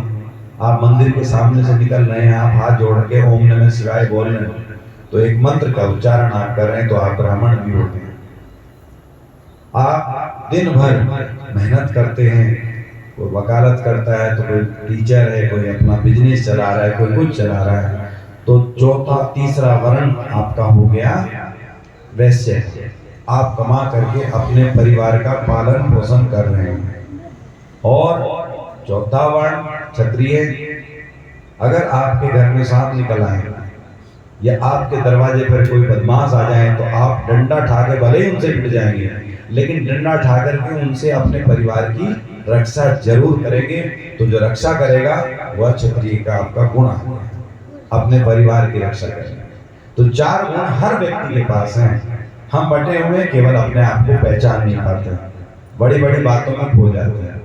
S1: आप मंदिर के सामने से निकल रहे हैं, आप हाथ जोड़ के ओम नमः शिवाय बोल रहे हैं, तो एक मंत्र का उच्चारण आप कर रहे हैं, तो आप ब्राह्मण भी होते हैं। आप दिन भर मेहनत करते हैं, कोई वकालत करता है, तो कोई टीचर है, कोई अपना बिजनेस चला रहा है, कोई कुछ चला रहा है, तो चौथा तीसरा वर्ण आपका हो गया वैश्य। आप कमा करके अपने परिवार का पालन पोषण कर रहे हैं। और चौथा वर्ण क्षत्रिय। अगर आपके घर में सांप निकल आए या आपके दरवाजे पर कोई बदमाश आ जाए, तो आप डंडा ठा के भले ही उनसे पिट जाएंगे, लेकिन डंडा ठा करके उनसे अपने परिवार की रक्षा जरूर करेंगे। तो जो रक्षा करेगा वह क्षत्रिय का आपका गुण है, अपने परिवार की रक्षा करेगा। तो 4 गुण हर व्यक्ति के पास हैं। हम बटे हुए केवल अपने आप को पहचान नहीं पाते, बड़ी बड़ी बातों में खो जाते हैं,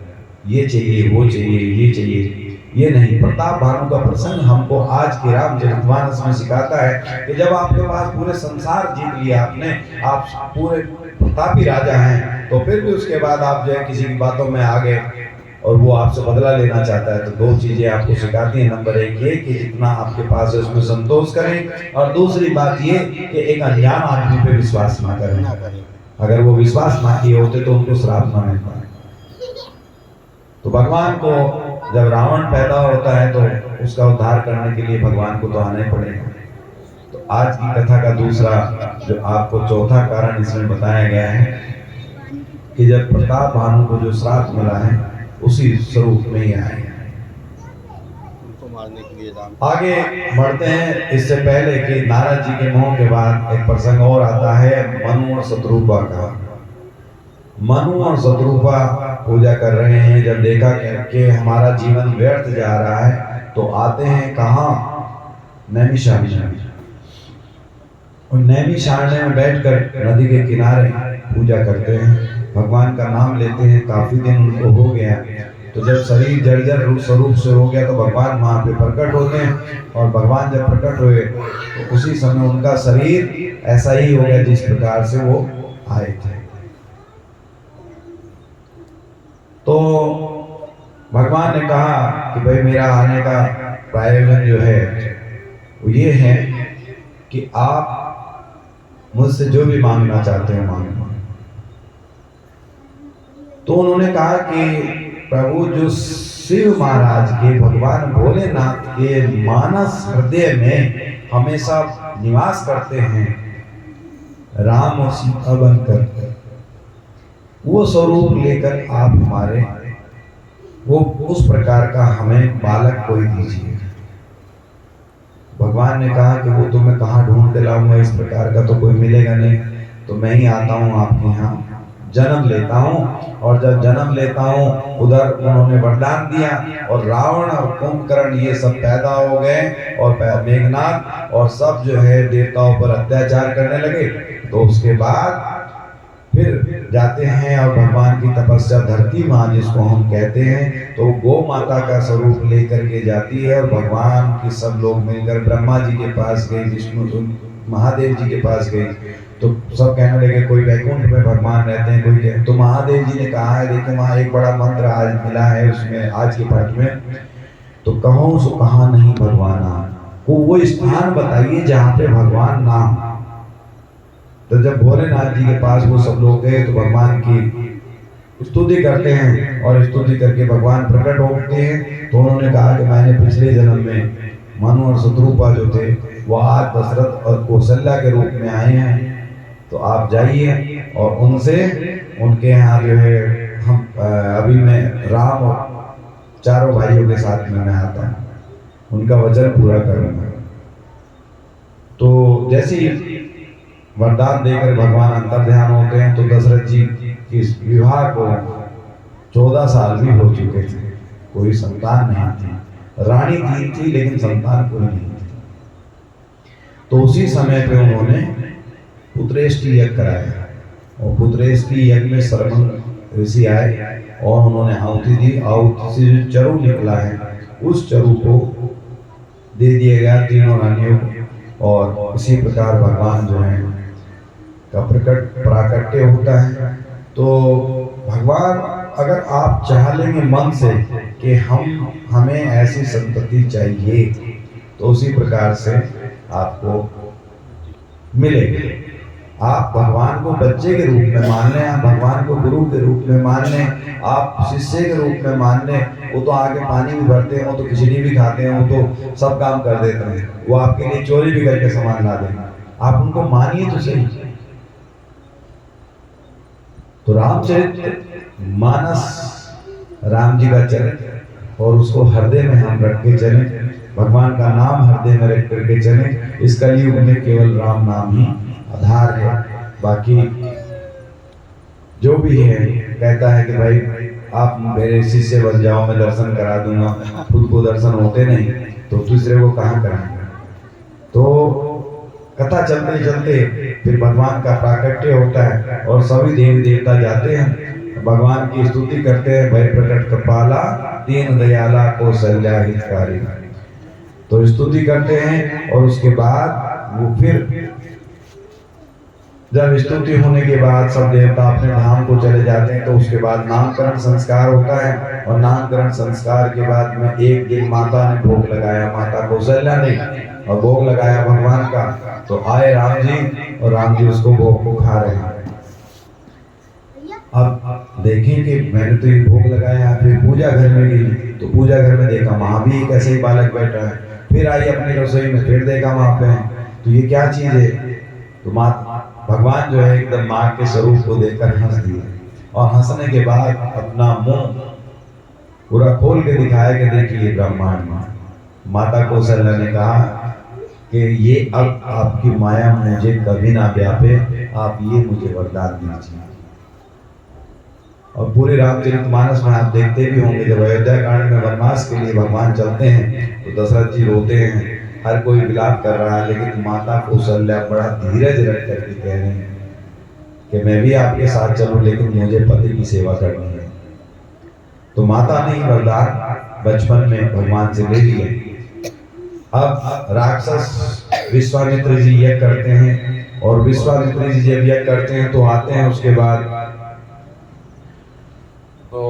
S1: ये चाहिए, वो चाहिए, ये चाहिए, ये नहीं। प्रताप भानु का प्रसंग हमको आज की रामचरितमानस में सिखाता है कि जब आपके पास पूरे संसार जीत लिया आपने, आप पूरे प्रतापी राजा हैं, तो फिर भी उसके बाद आप जो है किसी की बातों में आ गए और वो आपसे बदला लेना चाहता है, तो 2 चीजें आपको सिखाती हैं। नंबर 1 ये कि जितना आपके पास है उसमें संतोष करें, और दूसरी बात ये कि एक अनजान आदमी पे विश्वास ना करें। अगर वो विश्वास ना किए होते तो उनको श्राप ना मिलता। तो भगवान को जब रावण पैदा होता है तो उसका उद्धार करने के लिए भगवान को तो आना ही पड़ेगा। तो आज की कथा का दूसरा जो आपको चौथा कारण इसमें बताया गया है कि जब प्रताप भानु को जो श्राप मिला है उसी स्वरूप में ही आए।
S2: उनको मारने के लिए राम
S1: आगे बढ़ते हैं। इससे पहले कि नारद जी के मुंह के बाद एक प्रसंग और आता है मनु और शत्रुपा का। मनु और शत्रुपा पूजा कर रहे हैं। जब देखा कि हमारा जीवन व्यर्थ जा रहा है तो आते हैं कहाँ, नैमिषारण्य में। और नैमिषारण्य में बैठकर नदी के किनारे पूजा करते हैं, भगवान का नाम लेते हैं। काफी दिन उनको हो गया, तो जब शरीर जर्जर रूप स्वरूप से हो गया तो भगवान वहां पे प्रकट होते हैं। और भगवान जब प्रकट हुए तो उसी समय उनका शरीर ऐसा ही हो गया जिस प्रकार से वो आए थे। तो भगवान ने कहा कि भाई मेरा आने का प्रयोजन जो है वो ये है कि आप मुझसे जो भी मांगना चाहते हो मांगो। तो उन्होंने कहा कि प्रभु जो शिव महाराज के, भगवान भोलेनाथ के मानस हृदय में हमेशा निवास करते हैं, राम और सीता बनकर, वो स्वरूप लेकर आप हमारे वो उस प्रकार का हमें बालक कोई दीजिए। भगवान ने कहा कि वो तो मैं कहाँ ढूंढ के लाऊंगा, इस प्रकार का तो कोई मिलेगा नहीं, तो मैं ही आता हूँ आपके यहाँ, जन्म लेता हूँ। और जब जन्म लेता हूँ उधर उन्होंने वरदान दिया और रावण और कुंभकर्ण ये सब पैदा हो गए और मेघनाथ और सब जो है देवताओं पर अत्याचार करने लगे। तो उसके बाद फिर जाते हैं और भगवान की तपस्या धरती माँ जिसको हम कहते हैं, तो गौ माता का स्वरूप लेकर के जाती है और भगवान की सब लोग मिलकर ब्रह्मा जी के पास गए, विष्णु महादेव जी के पास गए। तो सब कहने लगे कोई वैकुंठ में भगवान रहते हैं, कोई तो महादेव जी ने कहा है देखिए वहाँ एक बड़ा मंत्र आज मिला है उसमें आज के पाठ में, तो कहो सो कहा नहीं भगवान वो स्थान बताइए जहाँ पे भगवान नाम। तो जब भोलेनाथ जी के पास वो सब लोग गए तो भगवान की स्तुति करते हैं और स्तुति करके भगवान प्रकट होते हैं। तो उन्होंने कहा कि मैंने पिछले जन्म में मनु और शत्रुपा जो थे वो आज दशरथ और कौशल्या के रूप में आए हैं, तो आप जाइए और उनसे उनके यहाँ जो है हम अभी मैं राम और चारों भाइयों के साथ में मैं आता हूँ, उनका वचन पूरा करूँगा। तो जैसे ही वरदान देकर भगवान अंतर ध्यान होते हैं तो दशरथ जी की विवाह को 14 साल भी हो चुके थे, कोई संतान नहीं थी। रानी 3 थी लेकिन संतान कोई नहीं थी। तो उसी समय पे उन्होंने पुत्रेष्टि यज्ञ कराया और पुत्रेष्टि यज्ञ में श्रवण ऋषि आए और उन्होंने आहुति दी। आहुति से जो चरु निकला है उस चरु को दे दिया गया तीनों रानियों को। और इसी प्रकार भगवान जो है का प्राकट्य होता है। तो भगवान अगर आप चाह लेंगे मन से कि हमें ऐसी संतति चाहिए, तो उसी प्रकार से आपको मिलेगी। आप भगवान को बच्चे के रूप में मान लें, आप भगवान को गुरु के रूप में मान लें, आप शिष्य के रूप में मान लें। वो तो आगे पानी भी भरते हैं, वो तो खिचड़ी भी खाते हैं, वो तो सब काम कर देते हैं, वो आपके लिए चोरी भी करके सामान ला देंगे। आप उनको मानिए तो सही। तो रामचरित मानस राम जी का चरित्र, और उसको हृदय में हम रख के चलें, भगवान का नाम हृदय में रख करके चलें। इस कलयुग में केवल राम नाम ही आधार है। बाकी जो भी है कहता है कि भाई आप मेरे शिष्य बन जाओ, मैं दर्शन करा दूंगा। खुद को दर्शन होते नहीं तो दूसरे को कहाँ कराएंगे। तो कथा चलते चलते फिर भगवान का प्राकट्य होता है और सभी देवी देवता जाते हैं, भगवान की स्तुति करते हैं। भय प्रकट कृपाला दीन दयाला कौशल्या हितकारी, तो स्तुति करते हैं। और उसके बाद वो फिर जब स्तुति होने के बाद सब देवता अपने धाम को चले जाते हैं, तो उसके बाद नामकरण संस्कार होता है। और नामकरण संस्कार के बाद में एक दिन माता ने भोग लगाया, माता कौशल्या ने, और भोग लगाया भगवान का। तो आए राम जी, और राम जी उसको भोग को खा रहे हैं। अब देखें कि मैंने तो ये भोग लगाया, फिर पूजा घर में गई तो पूजा घर में देखा वहां भी एक ऐसे ही बालक बैठा है। फिर आई अपनी रसोई में, फिर देखा वहां पे, तो ये क्या चीज है। तो माँ भगवान जो है एकदम माँ के स्वरूप को देखकर हंस दिए, और हंसने के बाद अपना मुंह पूरा खोल के दिखाया कि देखिए ब्रह्मांड माँ। माता कौशल्या ने कहा कि ये अब आपकी माया मुझे कभी ना व्यापे, आप ये मुझे वरदान दीजिए। और पूरे रामचरितमानस में आप देखते भी होंगे, जब अयोध्या कांड में वनवास के लिए भगवान चलते हैं तो दशरथ जी रोते हैं, हर कोई विलाप कर रहा है, लेकिन माता कौशल्या बड़ा धीरज रख करके कह रहे हैं कि मैं भी आपके साथ चलूं, लेकिन मुझे पति की सेवा करनी है। तो माता ने वरदान बचपन में भगवान से ले लिया। अब राक्षस विश्वामित्र जी यज्ञ करते हैं, और विश्वामित्र जी जब यज्ञ करते हैं तो आते हैं, उसके बाद तो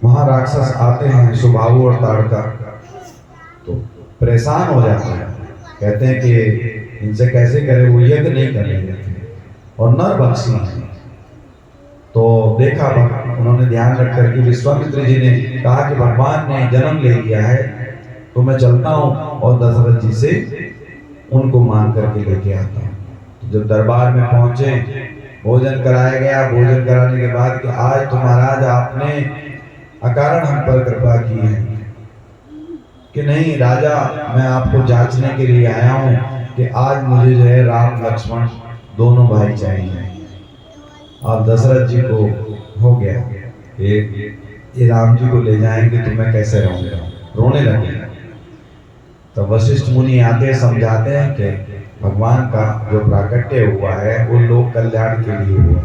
S1: वहां राक्षस आते हैं सुबाहु और ताड़का, तो परेशान हो जाते हैं, कहते हैं कि इनसे कैसे करें, वो यज्ञ नहीं करने देते और नर बख्शी हैं। तो देखा उन्होंने ध्यान रख करके विश्वामित्र जी ने कहा कि भगवान ने जन्म ले लिया है, तो मैं चलता हूँ और दशरथ जी से उनको मान करके लेके आता हूँ। तो जब दरबार में पहुंचे, भोजन कराया गया। भोजन कराने के बाद कि आज तो महाराज आपने अकारण हम पर कृपा की है, कि नहीं राजा, मैं आपको जांचने के लिए आया हूँ कि आज मुझे जो है राम लक्ष्मण दोनों भाई चाहिए। अब दशरथ जी को हो गया ये राम जी को ले जाएंगे तो मैं कैसे रहूंगा, रोने लगे। तो वशिष्ठ मुनि आते समझाते हैं कि भगवान का जो प्राकट्य हुआ है वो लोक कल्याण के लिए हुआ,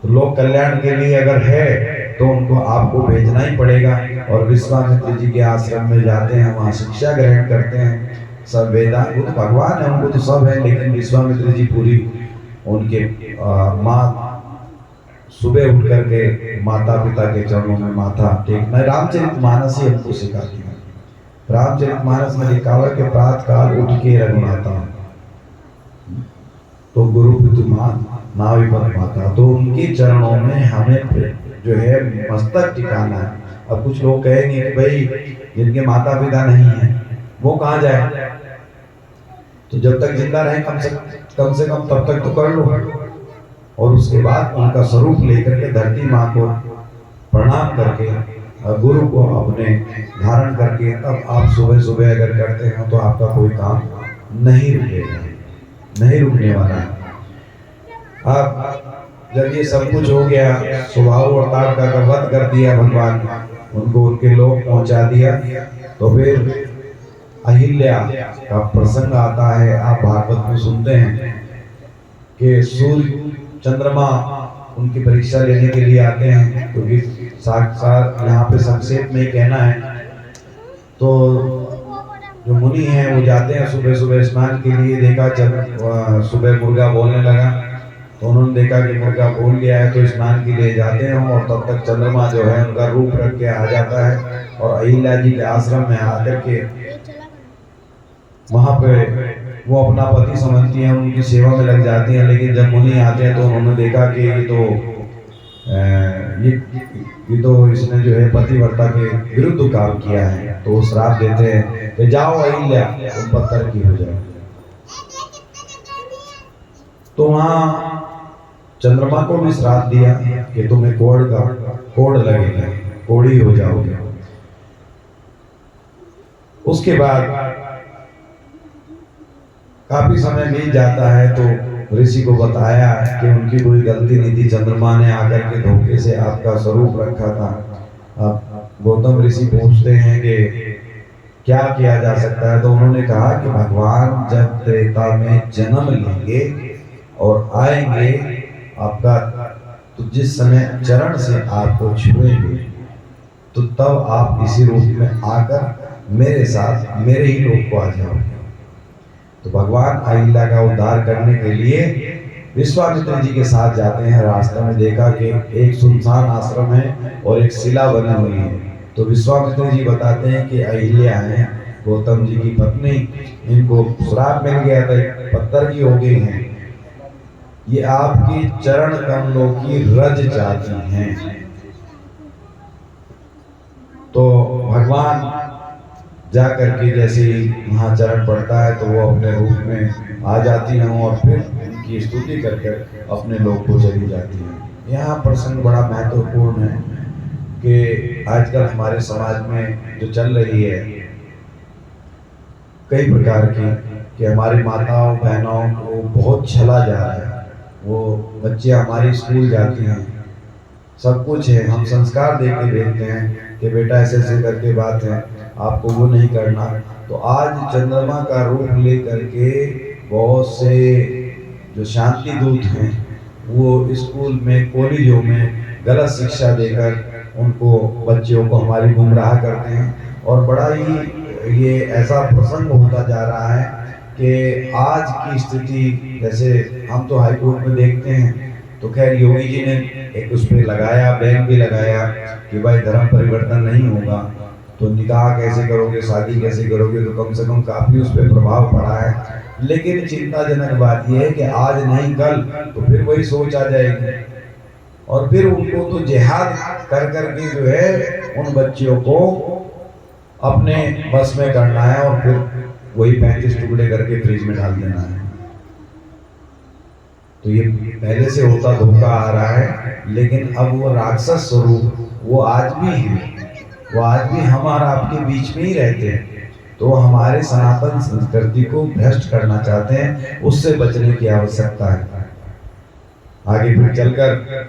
S1: तो लोक कल्याण के लिए अगर है तो उनको आपको भेजना ही पड़ेगा। और विश्वामित्र जी के आश्रम में जाते हैं, वहाँ शिक्षा ग्रहण करते हैं, सब वेदांत, वो तो भगवान है, उनको तो सब है, लेकिन विश्वामित्र जी पूरी उनके माँ सुबह उठ करके माता पिता के चरणों में माथा टेकना। रामचरितमानस ही हमको सिखाती है। रामचरितमानस में लिखा हुआ कि प्रातः काल उठ के रघुनाथा, तो गुरु पितुमान नाविपद माता, तो उनके चरणों में हमें जो है मस्तक टिकाना है। अब कुछ लोग कहेंगे कि भाई जिनके माता पिता नहीं है वो कहाँ जाए, तो जब तक जिंदा रहे कम से कम तब तक तो कर लो, और उसके बाद उनका स्वरूप लेकर के धरती माँ को प्रणाम करके गुरु को अपने धारण करके तब आप सुबह सुबह अगर करते हैं तो आपका कोई काम नहीं रुकेगा, नहीं रुकने वाला है। अब जब ये सब कुछ हो गया, सुबाहु और ताड़का का वध कर दिया भगवान, उनको उनके लोक पहुंचा दिया, तो फिर अहिल्या का प्रसंग आता है। आप भागवत में सुनते हैं कि सूर्य चंद्रमा उनकी परीक्षा लेने के लिए आते हैं, क्योंकि साक्षात यहाँ पे संक्षेप में ही कहना है। तो जो मुनि हैं वो जाते हैं सुबह सुबह स्नान के लिए, देखा जब सुबह मुर्गा बोलने लगा तो उन्होंने देखा कि मुर्गा भूल गया है, तो स्नान के लिए जाते हैं और तब तक चंद्रमा जो है उनका रूप रख के आ जाता है और अहिल्या जी के आश्रम में आकर के वहां पे वो अपना पति समझती हैं, उनकी सेवा में लग जाती हैं। लेकिन जब मुनि आते हैं तो उन्होंने देखा कि ये तो इसने जो है पतिव्रता के विरुद्ध काम किया है, तो वो श्राप देते हैं कि जाओ अहिल्या तुम पत्थर की हो जाओ। तो वहां चंद्रमा को भी श्राप दिया कि तुम्हें कोढ़ लगेगा, कोढ़ी हो जाओगे। उसके बाद काफी समय बीत जाता है तो ऋषि को बताया कि उनकी कोई गलती नहीं थी, चंद्रमा ने आकर के धोखे से आपका स्वरूप रखा था। अब गौतम ऋषि पूछते हैं कि क्या किया जा सकता है, तो उन्होंने कहा कि भगवान जब त्रेता में जन्म लेंगे और आएंगे आपका, तो जिस समय चरण से आपको छुएंगे तो तब आप इसी रूप में आकर मेरे साथ मेरे ही लोक को आ जाओगे। तो भगवान अहिल्या का उद्धार करने के लिए विश्वामित्र जी के साथ जाते हैं। रास्ते में देखा कि एक सुनसान आश्रम है और एक शिला बनी हुई है। तो विश्वामित्र जी बताते हैं कि अहिल्या है गौतम जी की पत्नी, इनको श्राप मिल गया था, पत्थर की हो गई हैं, ये आपकी चरण कमलों की रज जाती हैं। तो भगवान जा करके जैसे ही वहाँ चरण पड़ता है तो वो अपने रूप में आ जाती हैं और फिर उनकी स्तुति करके अपने लोक को चली जाती हैं। यहाँ प्रसंग बड़ा महत्वपूर्ण है कि आजकल हमारे समाज में जो चल रही है कई प्रकार की, कि हमारी माताओं बहनों को बहुत छला जा रहा है। वो बच्चे हमारी स्कूल जाती हैं, सब कुछ है, हम संस्कार दे के भेजते हैं कि बेटा ऐसे ऐसे करके बात है, आपको वो नहीं करना। तो आज चंद्रमा का रूप ले करके बहुत से जो शांति दूत हैं वो स्कूल में कॉलेजों में गलत शिक्षा देकर उनको बच्चों को हमारी गुमराह करते हैं। और बड़ा ही ये ऐसा प्रसंग होता जा रहा है कि आज की स्थिति, जैसे हम तो हाई कोर्ट में देखते हैं, तो खैर योगी जी ने एक उस पर लगाया, बैन भी लगाया कि भाई धर्म परिवर्तन नहीं होगा तो निकाह कैसे करोगे, शादी कैसे करोगे, तो कम से कम काफी उस पर प्रभाव पड़ा है। लेकिन चिंताजनक बात यह है कि आज नहीं कल तो फिर वही सोच आ जाएगी और फिर उनको तो जिहाद कर करके जो है उन बच्चियों को अपने बस में करना है और फिर वही 35 टुकड़े करके फ्रिज में डाल देना है। तो ये पहले से होता धोखा आ रहा है, लेकिन अब वो राक्षस स्वरूप वो आज भी है, वो आज भी हमारा आपके बीच में ही रहते हैं। तो हमारे सनातन संस्कृति को भ्रष्ट करना चाहते हैं, उससे बचने की आवश्यकता है। आगे फिर चलकर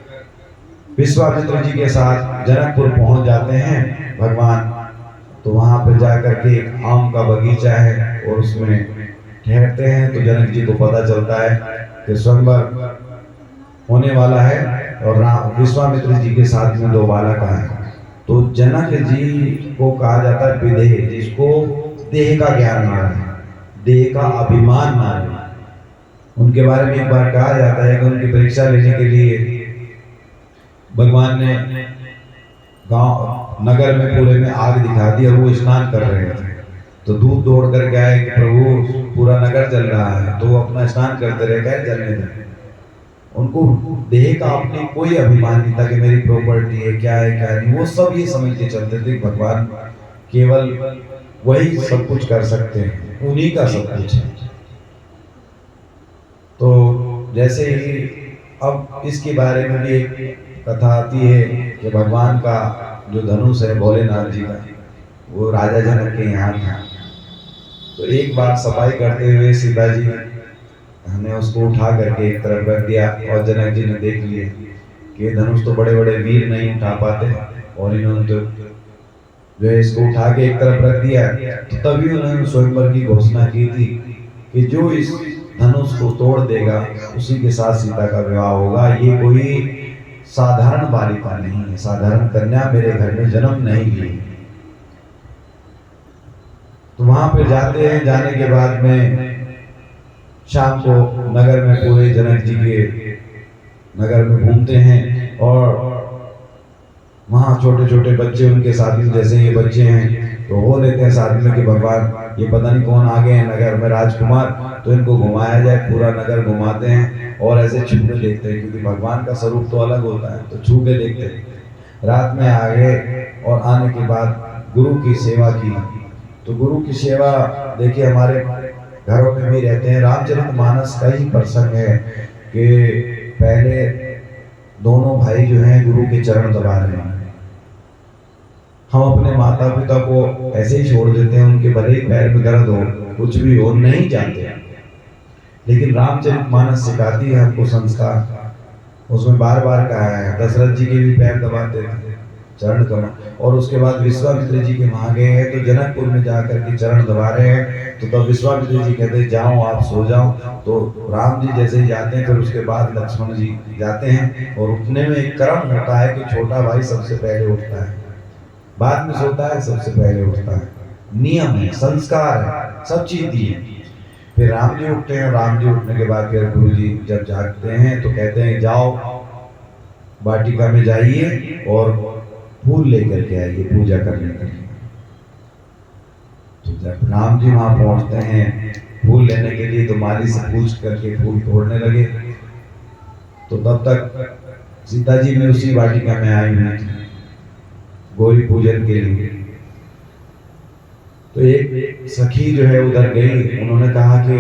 S1: विश्वामित्र जी के साथ जनकपुर पहुंच जाते हैं भगवान। तो वहां पर जाकर के एक आम का बगीचा है और उसमें ठहरते हैं। तो जनक जी को पता चलता है कि स्वयंवर होने वाला है और विश्वामित्र जी के साथ में 2 बालक हैं। तो जनक जी को कहा जाता है विदेह, जिसको देह का ज्ञान ना है, देह का अभिमान ना है। उनके बारे में एक बार कहा जाता है कि उनकी परीक्षा लेने के लिए भगवान ने गांव नगर में पूरे में आग दिखा दी और वो स्नान कर रहे थे। तो दूध दौड़ कर गया कि प्रभु पूरा नगर जल रहा है, तो वो अपना स्नान करते रहे, गए जलने दें। उनको देह का अपने कोई अभिमान नहीं था कि मेरी प्रॉपर्टी है, क्या है क्या नहीं। वो सब ये समझ के चलते थे भगवान केवल वही सब कुछ कर सकते हैं, उन्हीं का सब कुछ है। तो जैसे ही अब इसके बारे में भी एक कथा आती है कि भगवान का जो धनुष है भोलेनाथ जी का, वो राजा जनक के यहाँ था। तो एक बार सफाई करते हुए सीता जी ने उसको उठा करके एक तरफ रख दिया और जनक जी ने देख लिए कि धनुष तो बड़े बड़े वीर नहीं उठा पाते और इन्होंने तो जो है इसको उठा के एक तरफ रख दिया। तो तभी उन्होंने स्वयंवर की घोषणा की थी कि जो इस धनुष को तोड़ देगा उसी के साथ सीता का विवाह होगा। ये कोई साधारण बालिका नहीं है, साधारण कन्या मेरे घर में जन्म नहीं ली। तो वहां पे जाते हैं, जाने के बाद में शाम को नगर में पूरे जनक जी के नगर में घूमते हैं और वहाँ छोटे छोटे बच्चे उनके साथ में, जैसे ये बच्चे हैं तो वो लेते हैं साथ में कि भगवान ये पता नहीं कौन आ गए हैं नगर में राजकुमार, तो इनको घुमाया जाए, पूरा नगर घुमाते हैं और ऐसे छू के देखते हैं, क्योंकि भगवान का स्वरूप तो अलग होता है, तो छू के देखते हैं। रात में आ गए और आने के बाद गुरु की सेवा की। तो गुरु की सेवा देखिए हमारे घरों में भी रहते हैं। रामचरितमानस का ही प्रसंग है कि पहले दोनों भाई जो हैं गुरु के चरण दबा रहे हैं। हम अपने माता पिता को ऐसे ही छोड़ देते हैं, उनके भले ही पैर में दर्द हो, कुछ भी हो, नहीं जानते, लेकिन रामचरितमानस सिखाती है हमको संस्कार। उसमें बार बार कहा है, दशरथ जी के भी पैर दबाते थे, चरण दबा, और उसके बाद विश्वामित्र जी के वहां गए हैं तो जनकपुर में जाकर के चरण दबा रहे हैं, तो तब विश्वामित्र जी कहते हैं जाओ आप सो जाओ। तो राम जी जैसे ही जाते हैं, फिर उसके बाद लक्ष्मण जी जाते हैं, और उठने में एक क्रम होता है कि छोटा भाई सबसे पहले उठता है, बाद में सोता है, सबसे पहले उठता है। नियम है, संस्कार है, सब चीज दी है। फिर राम जी उठते हैं, राम जी उठने के बाद फिर गुरु जी जब जागते हैं तो कहते हैं जाओ वाटिका में जाइए और फूल लेकर के आइए पूजा करने के लिए। तो जब राम जी वहां पहुंचते हैं फूल लेने के लिए, तो माली से पूछ करके फूल तोड़ने लगे। तो तब तक सीता जी भी उसी वाटिका में आई हुई थी गौरी पूजन के लिए। तो एक सखी जो है उधर गई, उन्होंने कहा कि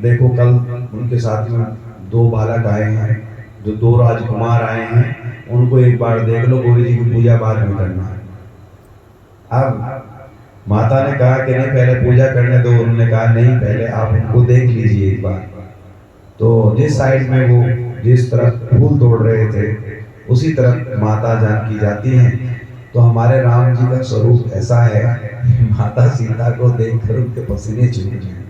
S1: देखो कल उनके साथ में 2 बालक आए हैं, जो 2 राजकुमार आए हैं, उनको एक बार देख लो, गौरी जी की पूजा बाद में करना है। अब माता ने कहा कि नहीं पहले पूजा करने दो, उन्होंने कहा नहीं पहले आप उनको देख लीजिए एक बार। तो जिस साइड में वो जिस तरफ फूल तोड़ रहे थे उसी तरफ माता जानकी जाती हैं। तो हमारे राम जी का स्वरूप ऐसा है, माता सीता को देखकर उनके पसीने छूट जाए।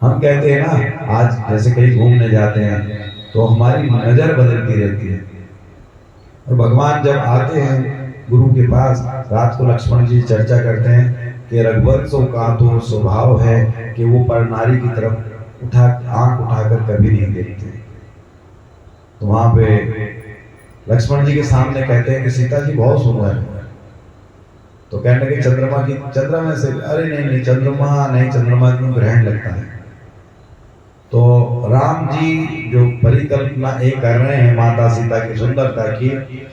S1: हम कहते हैं ना, आज जैसे कहीं घूमने जाते हैं तो हमारी नजर बदलती रहती है, और भगवान जब आते हैं गुरु के पास, रात को लक्ष्मण जी चर्चा करते हैं कि रघुवंशों का तो स्वभाव है कि वो पर नारी की तरफ आंख उठाकर कभी नहीं देखते। तो वहां पे लक्ष्मण जी के सामने कहते हैं कि सीता जी बहुत सुंदर है। तो कहने लगे चंद्रमा से, अरे नहीं चंद्रमा नहीं, चंद्रमा क्यों ग्रहण लगता है। तो राम जी जो परिकल्पना एक कर रहे हैं माता सीता की सुंदरता की,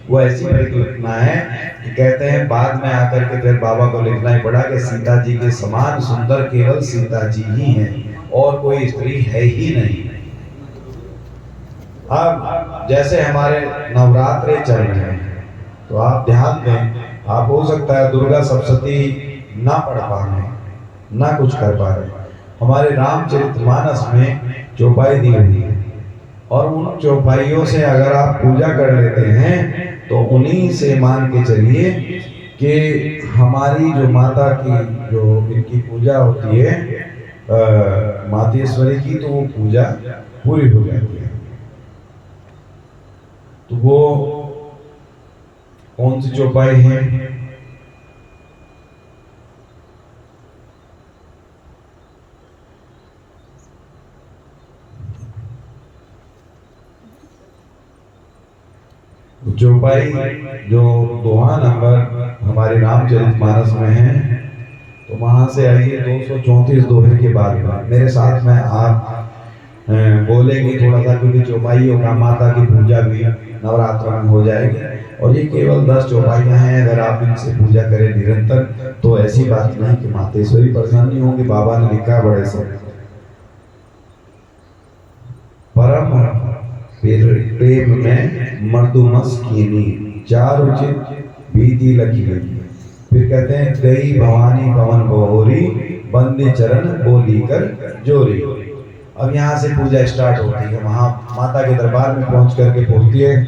S1: वो ऐसी परिकल्पना है कि कहते हैं बाद में आकर के फिर बाबा को लिखना ही पड़ा कि सीता जी के समान सुंदर केवल सीता जी ही हैं, और कोई स्त्री है ही नहीं। अब जैसे हमारे नवरात्रे चल रहे हैं तो आप ध्यान दें, आप हो सकता है दुर्गा सप्तशती ना पढ़ पा रहे, ना कुछ कर पा रहे, हमारे रामचरितमानस में चौपाई दी हुई है, और उन चौपाइयों से अगर आप पूजा कर लेते हैं तो उन्हीं से मान के चलिए कि हमारी जो माता की जो इनकी पूजा होती है मातेश्वरी की, तो वो पूजा पूरी हो जाती है। तो वो कौन सी चौपाई है? चौपाई जो दोहा नंबर हमारे रामचरितमानस में है, तो वहां से आइए 234 दोहे के बाद मेरे साथ में आप बोलेंगे थोड़ा सा, क्योंकि चौपाइयों का माता की पूजा भी नवरात्र में हो जाएगी, और ये केवल 10 चौपाइयां हैं। अगर आप इनसे पूजा करें निरंतर तो ऐसी बात नहीं कि मातेश्वरी प्रसन्न नहीं होंगी। बाबा ने लिखा बड़े से, परम प्रेम में मर्दुमस कीनी, चार उचित भीति लगी लगी। फिर कहते हैं गई भवानी पवन बहोरी, बंदे चरण बोली कर जोरी। अब यहाँ से पूजा स्टार्ट होती है, वहां माता के दरबार में पहुंच करके बोलती है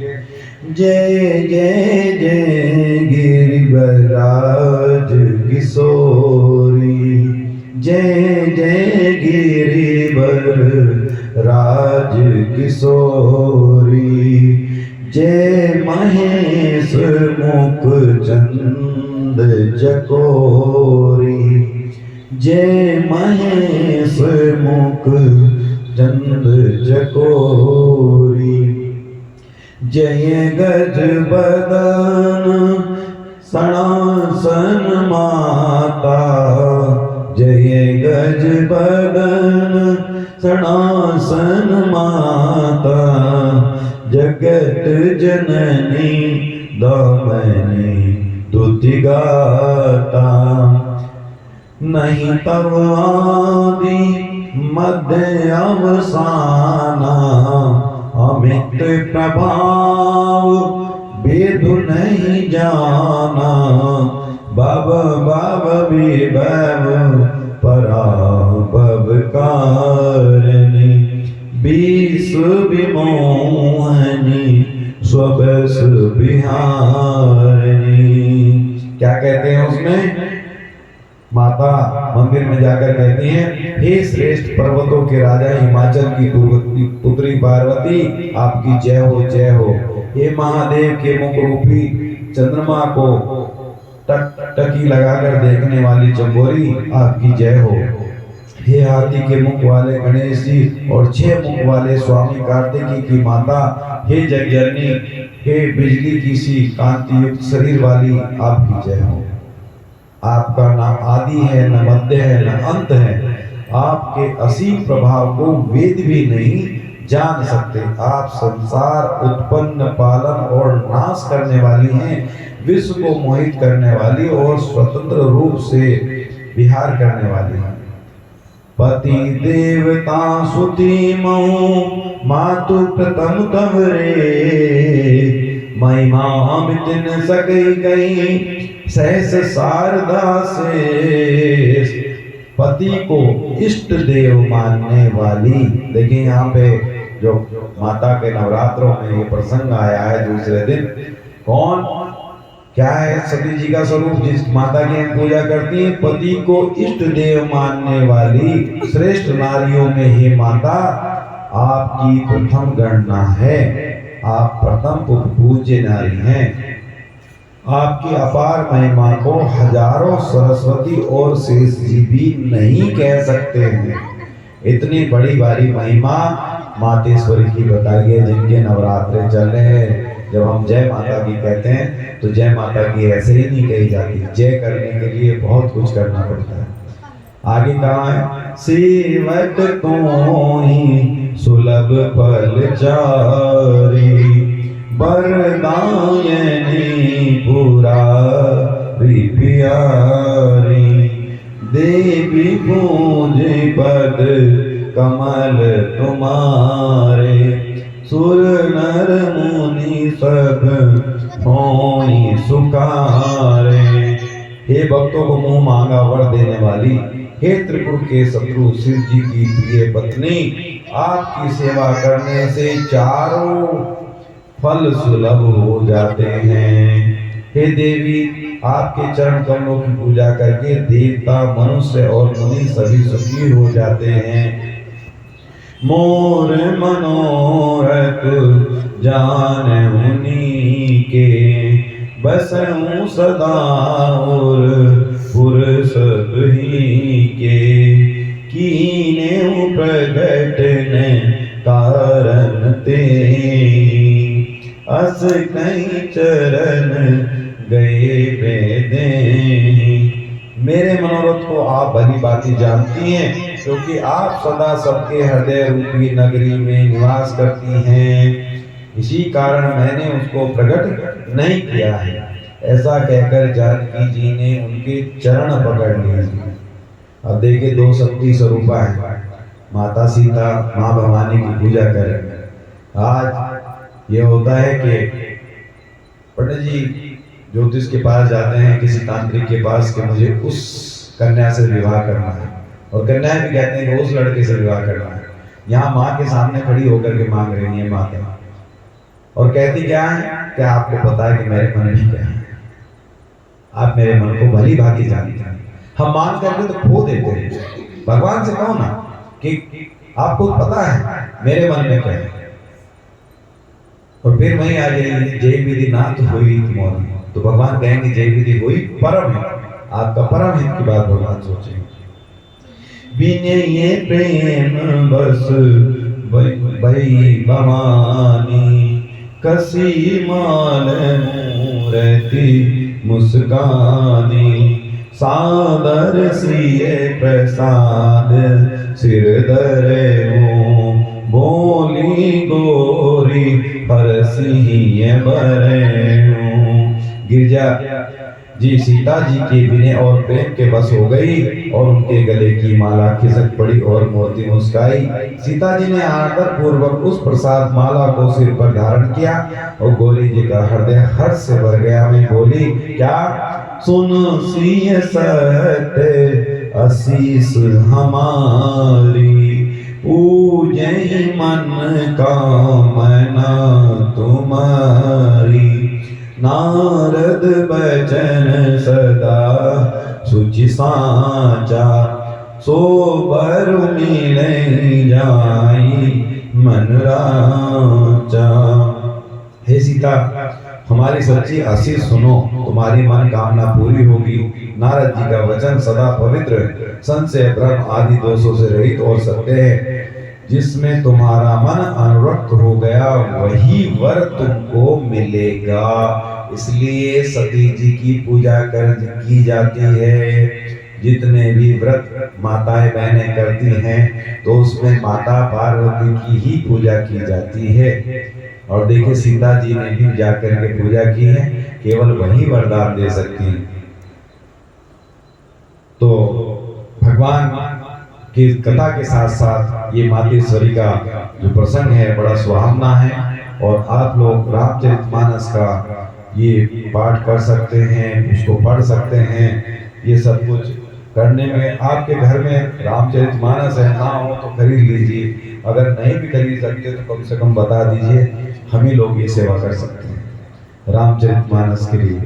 S1: जय जय जय गिरिवराज किशोरी, जय जय गिरिवर राज किशोरी, जय महेश मुख चंद चकोरी, जय महेश मुख चंद चकोरी। जय गज बदन सनासन माता, जय गज बदन सनासन माता, जगत जननी दामिनी स्तुति गाता। नहीं तब आदि मध्य अवसाना, अमित प्रभाव वेद नहीं जाना। भव भव विभव पराभव कारिणी, विश्व विमोहनी स्वबस बिहारिणी। क्या कहते हैं उसमें? माता मंदिर में जाकर कहती हैं, हे श्रेष्ठ पर्वतों के राजा हिमाचल की पुत्री पार्वती, आपकी जय हो जय हो। हे महादेव के मुख रूपी चंद्रमा को टकी लगाकर देखने वाली चंबोरी, आपकी जय हो। हे हाथी के मुख वाले गणेश जी और 6 मुख वाले स्वामी कार्तिकी की माता, हे जगजननी, हे बिजली की सी कांति युक्त शरीर वाली, आपकी जय हो। आपका ना आदि है, न मध्य है, न अंत है। आपके असीम प्रभाव को वेद भी नहीं जान सकते। आप संसार उत्पन्न, पालन और नाश करने वाली हैं, विश्व को मोहित करने वाली और स्वतंत्र रूप से विहार करने वाली हैं। पति देवता सुति मऊ मातु प्रथम तव रे, महिमा अमित न सकई गई सहस शारदा से। पति को इष्ट देव मानने वाली, देखिए यहाँ पे जो माता के नवरात्रों में ये प्रसंग आया है दूसरे दिन, कौन क्या है? सती जी का स्वरूप जिस माता की हम पूजा करती है, पति को इष्ट देव मानने वाली श्रेष्ठ नारियों में हे माता आपकी प्रथम गणना है। आप प्रथम पूज्य नारी हैं। आपकी अपार महिमा को हजारों सरस्वती और शेष जी भी नहीं कह सकते हैं। इतनी बड़ी भारी महिमा मातेश्वरी की बताई है, जिनके नवरात्रे चल रहे हैं। जब हम जय माता की कहते हैं तो जय माता की ऐसे ही नहीं कही जाती, जय करने के लिए बहुत कुछ करना पड़ता है। आगे कहा है, सेवक तो ही सुलभ फल चारी, बरदायनी पूरा प्यारी, देवी पूजे पद कमल तुम्हारे, सुर नर मुनि सब होई सुखारे। हे भक्तों को मुंह मांगा वर देने वाली, हे त्रिपुर के शत्रु शिव जी की प्रिय पत्नी, आपकी सेवा करने से चारों फल सुलभ हो जाते हैं। हे देवी, आपके चरण कमलों की पूजा करके देवता, मनुष्य और मुनि सभी सुखी हो जाते हैं। मोर मनोरथ जान उन्हीं के, बसऊं सदा और पुरसत ही के, कीने प्रगट ने कारण ते, अस कहीं चरण गए बेदे। मेरे मनोरथ को आप भली भांति जानती हैं, क्योंकि आप सदा सबके हृदय रूपी नगरी में निवास करती हैं। इसी कारण मैंने उसको प्रकट नहीं किया है। ऐसा कहकर जानकी जी ने उनके चरण पकड़ लिए। अब देखिए, 2 शक्ति स्वरूपा है, माता सीता, माँ भवानी की पूजा करें। आज ये होता है कि पंडित जी ज्योतिष के पास जाते हैं, किसी तांत्रिक के पास, कि मुझे उस कन्या से विवाह करना है, और कन्या भी कहते हैं कि उस लड़के से विवाह करना है। यहाँ माँ के सामने खड़ी होकर के मांग रही है माता, और कहती क्या है? क्या आपको पता है कि मेरे मन में क्या है? आप मेरे मन को भली भांति जानते हैं। हम मान करके तो खो देते हैं। भगवान से कहो ना कि आपको पता है मेरे मन में क्या है, और फिर वहीं आ जाएगी जय विधि नाथ हुई तुम्हारी, तो भगवान कहेंगे जय विधि हुई परम हित। आपका परम हित की बात भगवान सोचेंगे। बिने ये प्रेम बस भई भवानी, कसी माल मूरति मुस्कानी, सादर सिय प्रसाद सिर धरे हूँ, बोली गोरी हरसिय भरे हूँ। गिरजा जी सीता जी के विनय और प्रेम के बस हो गई और उनके गले की माला खिसक पड़ी और मोती मुस्काई। सीता जी ने आदर पूर्वक उस प्रसाद माला को सिर पर धारण किया और गोरी जी का हृदय हर्ष से भर गया। में बोली क्या, सुन सिय सत्य आशीष हमारी, पूजै मन कामना तुम्हारी, नारद बचन सदा सुचि साचा, सो बर मिले जाई मन राजा। हे सीता, हमारी सच्ची आशीष सुनो, तुम्हारी मन कामना पूरी होगी। नारद जी का वचन सदा पवित्र, संशय भ्रम आदि दोषों से रहित और सत्य है। जिसमें तुम्हारा मन अनुरक्त हो गया वही वर तुमको मिलेगा। इसलिए सती जी की पूजा की जाती है। जितने भी व्रत माताएं बहनें करती हैं तो उसमें माता पार्वती की ही पूजा की जाती है। और देखिए सीता जी ने भी जाकर के पूजा की है, केवल वही वरदान दे सकती है। तो भगवान की कथा के साथ साथ ये मातेश्वरी का जो प्रसंग है बड़ा सुहावना है और आप लोग रामचरितमानस का ये पाठ कर सकते हैं, उसको पढ़ सकते हैं। ये सब कुछ करने में आपके घर में रामचरितमानस है, ना हो तो खरीद लीजिए, अगर नहीं भी खरीद सकते तो कम से कम बता दीजिए, हम ही लोग ये सेवा कर सकते हैं रामचरितमानस के लिए।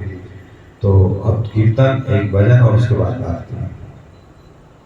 S1: तो अब कीर्तन, एक भजन और उसके बाद आरती।